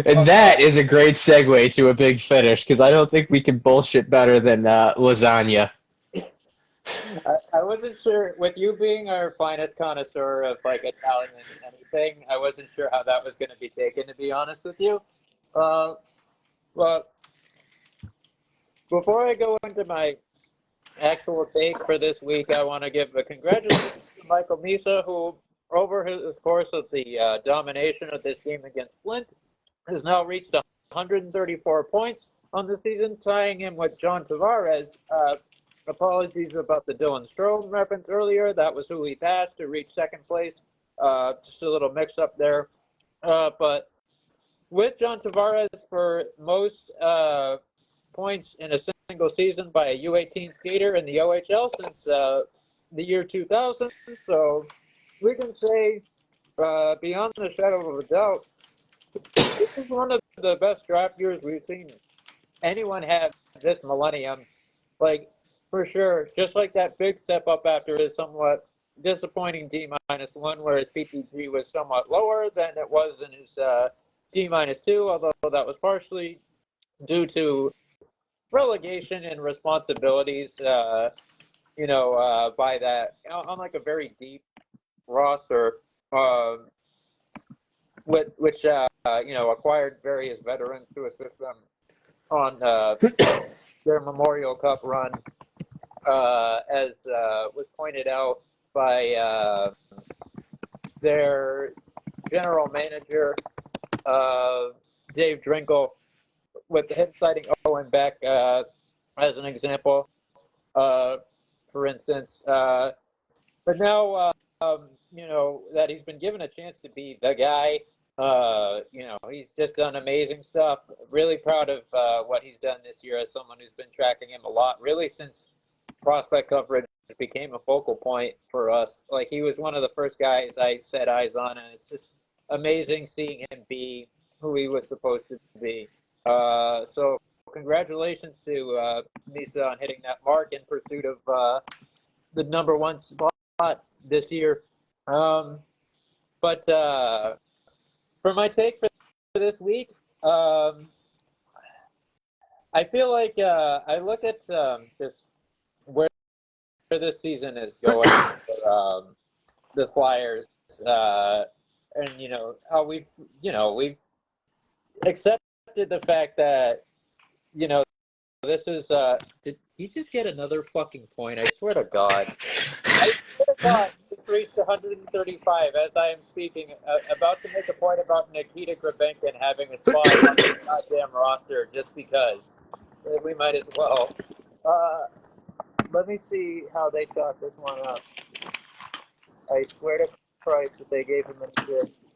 And that is a great segue to a big finish, because I don't think we can bullshit better than lasagna. I wasn't sure, with you being our finest connoisseur of like Italian anything, I wasn't sure how that was going to be taken, to be honest with you. Well, before I go into my actual take for this week, I want to give a congratulations to Michael Misa, who, over his course of the domination of this game against Flint, has now reached 134 points on the season, tying him with John Tavares. Apologies about the Dylan Strome reference earlier. That was who he passed to reach second place. Just a little mix up there. But with John Tavares for most points in a single season by a U18 skater in the OHL since the year 2000. So we can say, beyond the shadow of a doubt, this is one of the best draft years we've seen anyone have this millennium. Like, for sure, just like that big step up after his somewhat disappointing D-1, where his PPG was somewhat lower than it was in his D-2, although that was partially due to relegation and responsibilities, by that on like a very deep roster, which acquired various veterans to assist them on their Memorial Cup run, as was pointed out by their general manager, Dave Drinkle, with him citing Owen Beck as an example, for instance. But now, that he's been given a chance to be the guy, he's just done amazing stuff. Really proud of what he's done this year as someone who's been tracking him a lot, really since prospect coverage became a focal point for us. Like, he was one of the first guys I set eyes on, and it's just amazing seeing him be who he was supposed to be. So congratulations to Misa on hitting that mark in pursuit of the number one spot this year. But for my take for this week, I feel like I look at just where this season is going for the Flyers, and how we've accepted the fact that this is. Did he just get another fucking point? I swear to God. I swear to God, it's reached 135 as I am speaking, about to make a point about Nikita Grabenkin having a spot on the goddamn roster just because. We might as well. Let me see how they chalk this one up. I swear to Christ that they gave him an assist.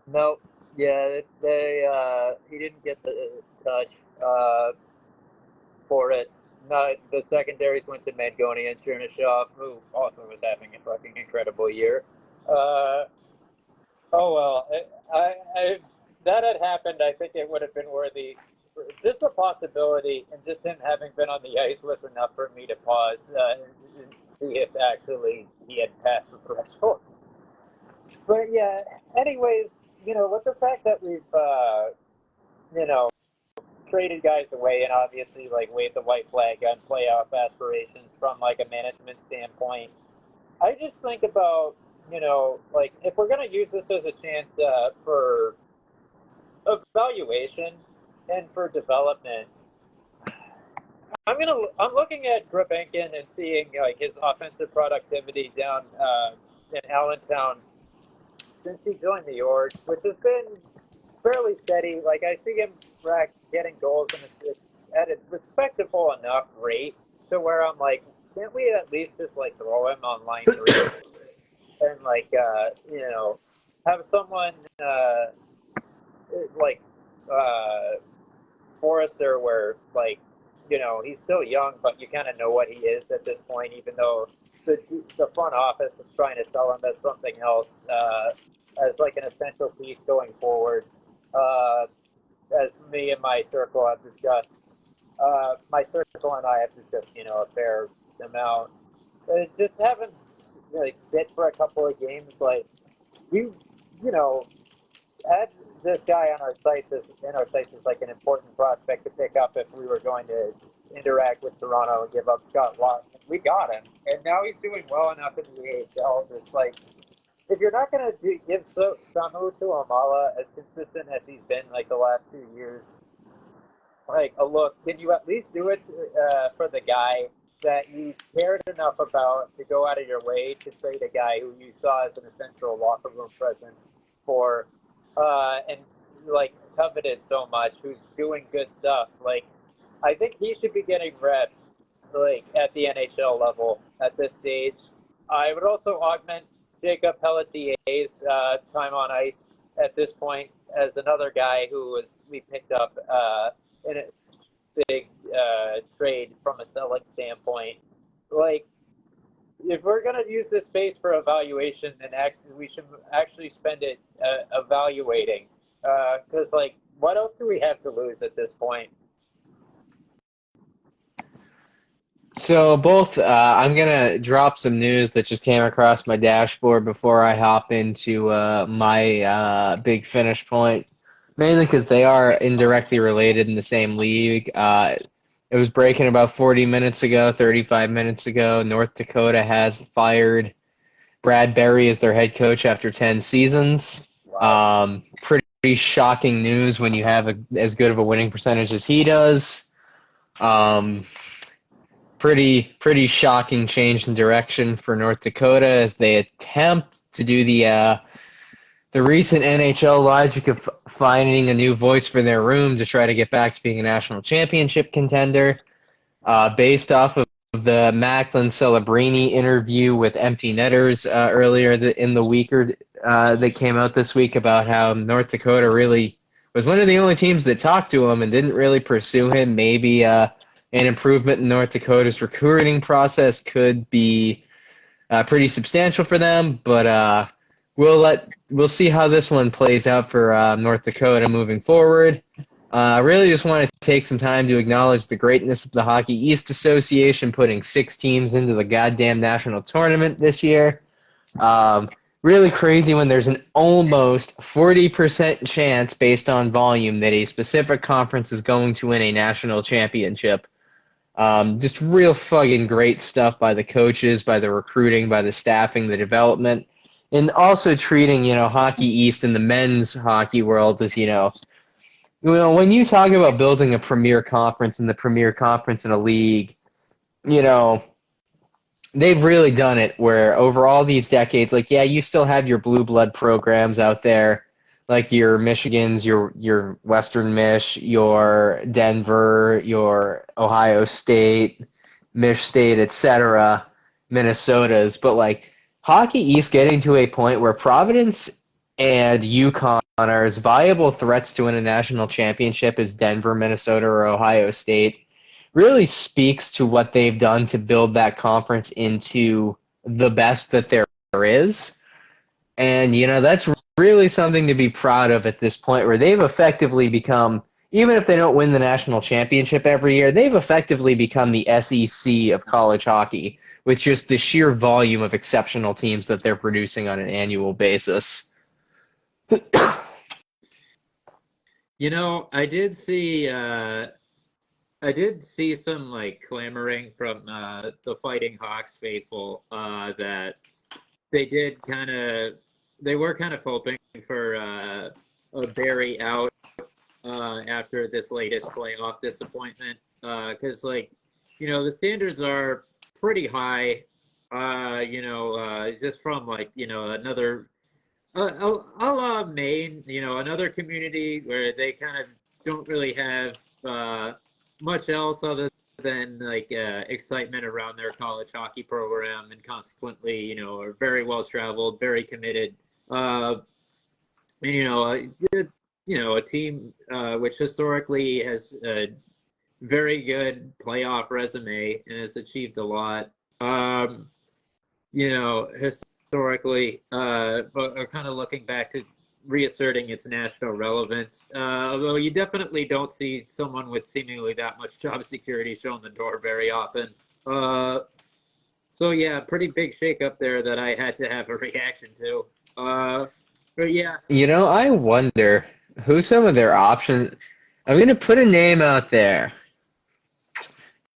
Nope. Yeah, he didn't get the touch for it. No, the secondaries went to Mangoni and Chernyshov, who also was having a fucking incredible year. Oh well, if that had happened, I think it would have been worthy. Just the possibility, and just him having been on the ice was enough for me to pause and see if actually he had passed the threshold. But yeah, anyways, with the fact that we've, traded guys away and obviously like waved the white flag on playoff aspirations from like a management standpoint, I just think about, like if we're going to use this as a chance for evaluation and for development, I'm looking at Grabenkin and seeing like his offensive productivity down in Allentown since he joined the org, which has been fairly steady. Like, I see him getting goals and assists at a respectable enough rate to where I'm like, can't we at least just like throw him on line 3 and like have someone like Forrester, where like he's still young, but you kind of know what he is at this point, even though the front office is trying to sell him as something else, as like an essential piece going forward. As me and my circle have discussed, my circle and I have discussed, a fair amount. Just have him like sit for a couple of games. Like we, had this guy on our sites as like an important prospect to pick up if we were going to interact with Toronto and give up Scott Watson. We got him, and now he's doing well enough in the AHL. It's like, if you're not going to give Samu Tuamala as consistent as he's been like the last 2 years, like a look, can you at least do it for the guy that you cared enough about to go out of your way to trade a guy who you saw as an essential locker room presence for, and like coveted so much, who's doing good stuff? Like, I think he should be getting reps like at the NHL level at this stage. I would also augment Jacob Pelletier's time on ice at this point as another guy who we picked up in a big trade from a selling standpoint. Like, if we're going to use this space for evaluation, then we should actually spend it evaluating. Because, like, what else do we have to lose at this point? So I'm gonna drop some news that just came across my dashboard before I hop into my big finish point. mainly because they are indirectly related in the same league. It was breaking about 40 minutes ago, 35 minutes ago. North Dakota has fired Brad Berry as their head coach after 10 seasons. Wow. Pretty shocking news when you have as good of a winning percentage as he does. Um, pretty shocking change in direction for North Dakota as they attempt to do the recent NHL logic of finding a new voice for their room to try to get back to being a national championship contender. Based off of the Macklin Celebrini interview with Empty Netters earlier in the week that came out this week about how North Dakota really was one of the only teams that talked to him and didn't really pursue him. Maybe an improvement in North Dakota's recruiting process could be pretty substantial for them, but we'll see how this one plays out for North Dakota moving forward. I really just want to take some time to acknowledge the greatness of the Hockey East Association putting 6 teams into the goddamn national tournament this year. Um, really crazy when there's an almost 40% chance based on volume that a specific conference is going to win a national championship. Just real fucking great stuff by the coaches, by the recruiting, by the staffing, the development, and also treating, Hockey East and the men's hockey world as, when you talk about building a premier conference and the premier conference in a league, you know, they've really done it where over all these decades, like, yeah, you still have your blue blood programs out there, like your Michigans, your Western Mich, your Denver, your Ohio State, Mich State, etc., Minnesota's, but like Hockey East getting to a point where Providence and UConn are as viable threats to win a national championship as Denver, Minnesota, or Ohio State really speaks to what they've done to build that conference into the best that there is. And, that's really something to be proud of at this point where they've effectively become, even if they don't win the national championship every year, they've effectively become the SEC of college hockey with just the sheer volume of exceptional teams that they're producing on an annual basis. I did see some like clamoring from the Fighting Hawks faithful that they did kind of they were kind of hoping for a Barry out after this latest playoff disappointment because the standards are pretty high just from another a la Maine, another community where they kind of don't really have much else other than excitement around their college hockey program, and consequently, are very well traveled, very committed, and a team which historically has a very good playoff resume and has achieved a lot. Historically, but are kind of looking back to reasserting its national relevance. Although you definitely don't see someone with seemingly that much job security shown the door very often. So yeah, pretty big shakeup there that I had to have a reaction to. But yeah, I wonder who some of their options. I'm going to put a name out there.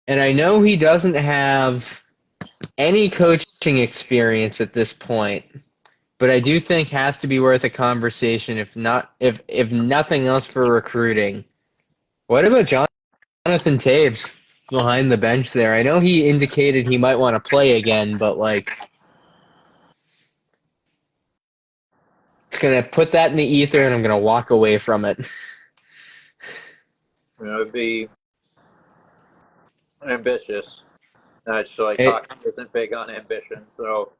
And I know he doesn't have any coaching experience at this point, but I do think has to be worth a conversation if nothing else for recruiting. What about Jonathan Taves behind the bench there? I know he indicated he might want to play again, but it's gonna put that in the ether and I'm gonna walk away from it. it would be ambitious. Actually, It, hockey isn't big on ambition, so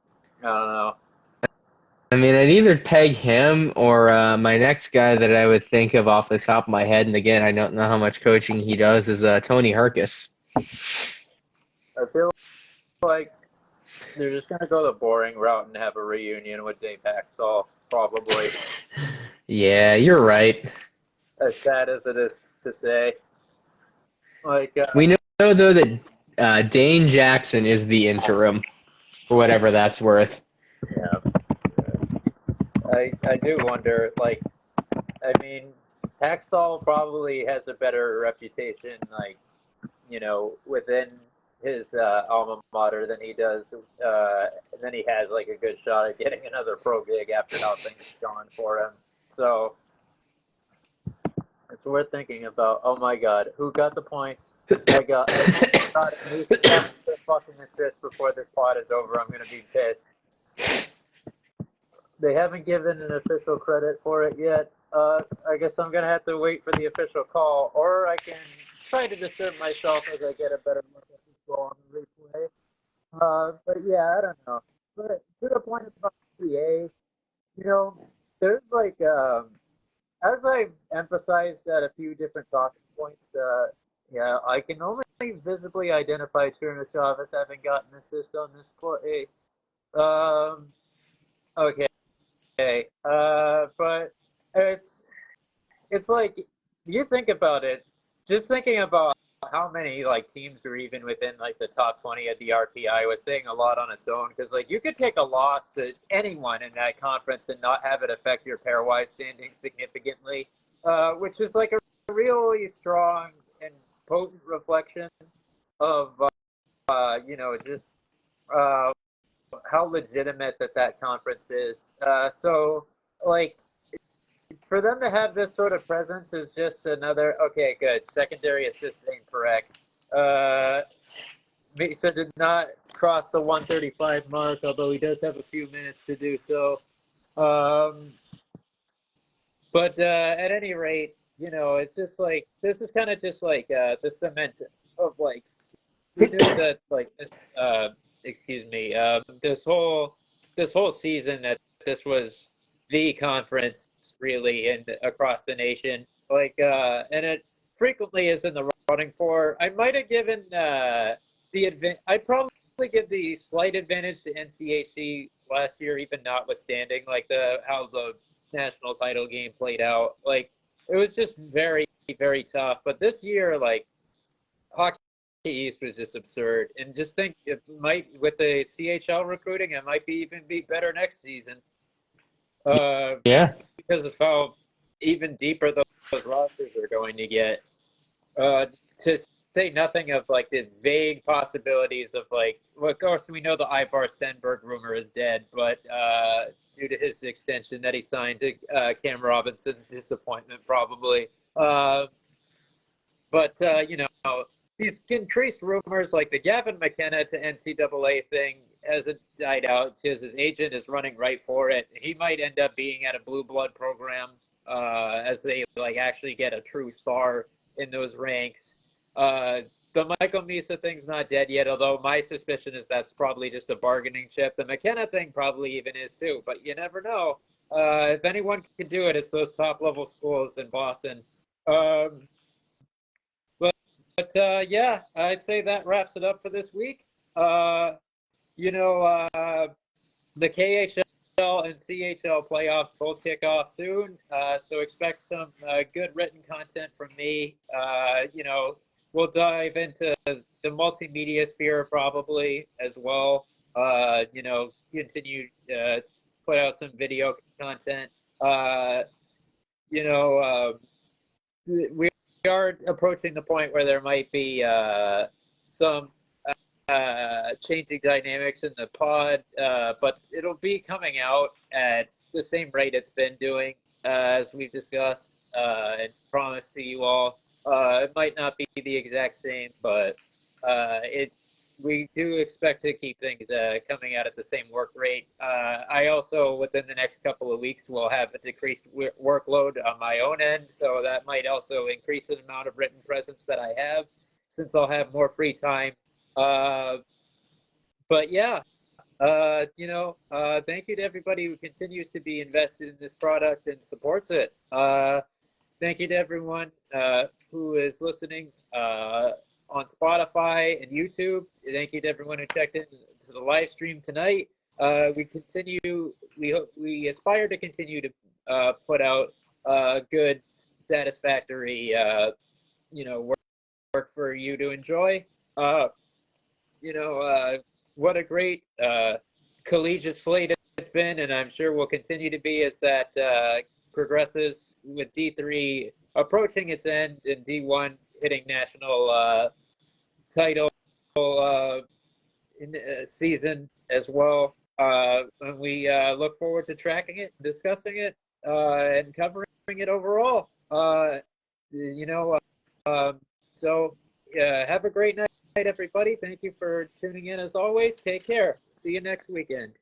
I don't know. I mean, I'd either peg him or my next guy that I would think of off the top of my head, and again, I don't know how much coaching he does, is Tony Herkus. I feel like they're just gonna go the boring route and have a reunion with Dave Haxtell, probably. Yeah, you're right. As sad as it is to say, We know, though, that Dane Jackson is the interim, for whatever that's worth. yeah, I do wonder. I mean, Hackstall probably has a better reputation, like, within his alma mater than he does, and then he has like a good shot at getting another pro gig after how things have gone for him. So it's worth thinking about. Oh my God, who got the points? I got it. Misa the fucking assist before this pod is over. I'm gonna be pissed. They haven't given an official credit for it yet. I guess I'm gonna have to wait for the official call, or I can try to disturb myself as I get a better look at this goal on the replay. But yeah, I don't know. But to the point about PA, there's like, as I've emphasized at a few different talking points, yeah, I can only visibly identify Chernyshev as having gotten an assist on this play. Okay. But it's like, you think about it, just thinking about how many like teams are even within like the top 20 of the RPI was saying a lot on its own, because like you could take a loss to anyone in that conference and not have it affect your pairwise standing significantly, which is like a really strong and potent reflection of just uh, how legitimate that conference is. So like, for them to have this sort of presence is just another, okay, good. Secondary assist ain't correct. Misa did not cross the 135 mark, although he does have a few minutes to do so. But at any rate, it's just like, this is kind of just like the cement of like, we knew that like this, excuse me, this whole season that this was the conference really and across the nation, like, and it frequently is in the running for. I might have given I'd probably give the slight advantage to NCHC last year, even notwithstanding like how the national title game played out. Like, it was just very, very tough. But this year, like, hockey East was just absurd, and just think it might, with the CHL recruiting, it might even be better next season. Yeah. Because of how even deeper those rosters are going to get. To say nothing of like the vague possibilities of like, well, of course we know the Ivar Stenberg rumor is dead, but due to his extension that he signed to Cam Robinson's disappointment, probably. But these increased rumors, like the Gavin McKenna to NCAA thing, hasn't died out because his agent is running right for it. He might end up being at a blue blood program as they like actually get a true star in those ranks. The Michael Misa thing's not dead yet, although my suspicion is that's probably just a bargaining chip. The McKenna thing probably even is too, but you never know. If anyone can do it, it's those top level schools in Boston. Um, but yeah, I'd say that wraps it up for this week. Uh, you know, uh, the KHL and CHL playoffs both kick off soon, so expect some good written content from me. We'll dive into the multimedia sphere probably as well. Continue to put out some video content. You know, we are approaching the point where there might be some changing dynamics in the pod, but it'll be coming out at the same rate it's been doing, as we've discussed and promised to you all. It might not be the exact same, but we do expect to keep things coming out at the same work rate. I also, within the next couple of weeks, will have a decreased workload on my own end, so that might also increase the amount of written presence that I have, since I'll have more free time. But yeah, thank you to everybody who continues to be invested in this product and supports it. Thank you to everyone who is listening on Spotify and YouTube. Thank you to everyone who checked in to the live stream tonight. We aspire to continue to put out good, satisfactory, work for you to enjoy. What a great collegiate slate it's been, and I'm sure will continue to be as that progresses with D3 approaching its end, and D1 hitting national title in season as well. And we look forward to tracking it, discussing it, and covering it overall. So have a great night, everybody. Thank you for tuning in as always. Take care. See you next weekend.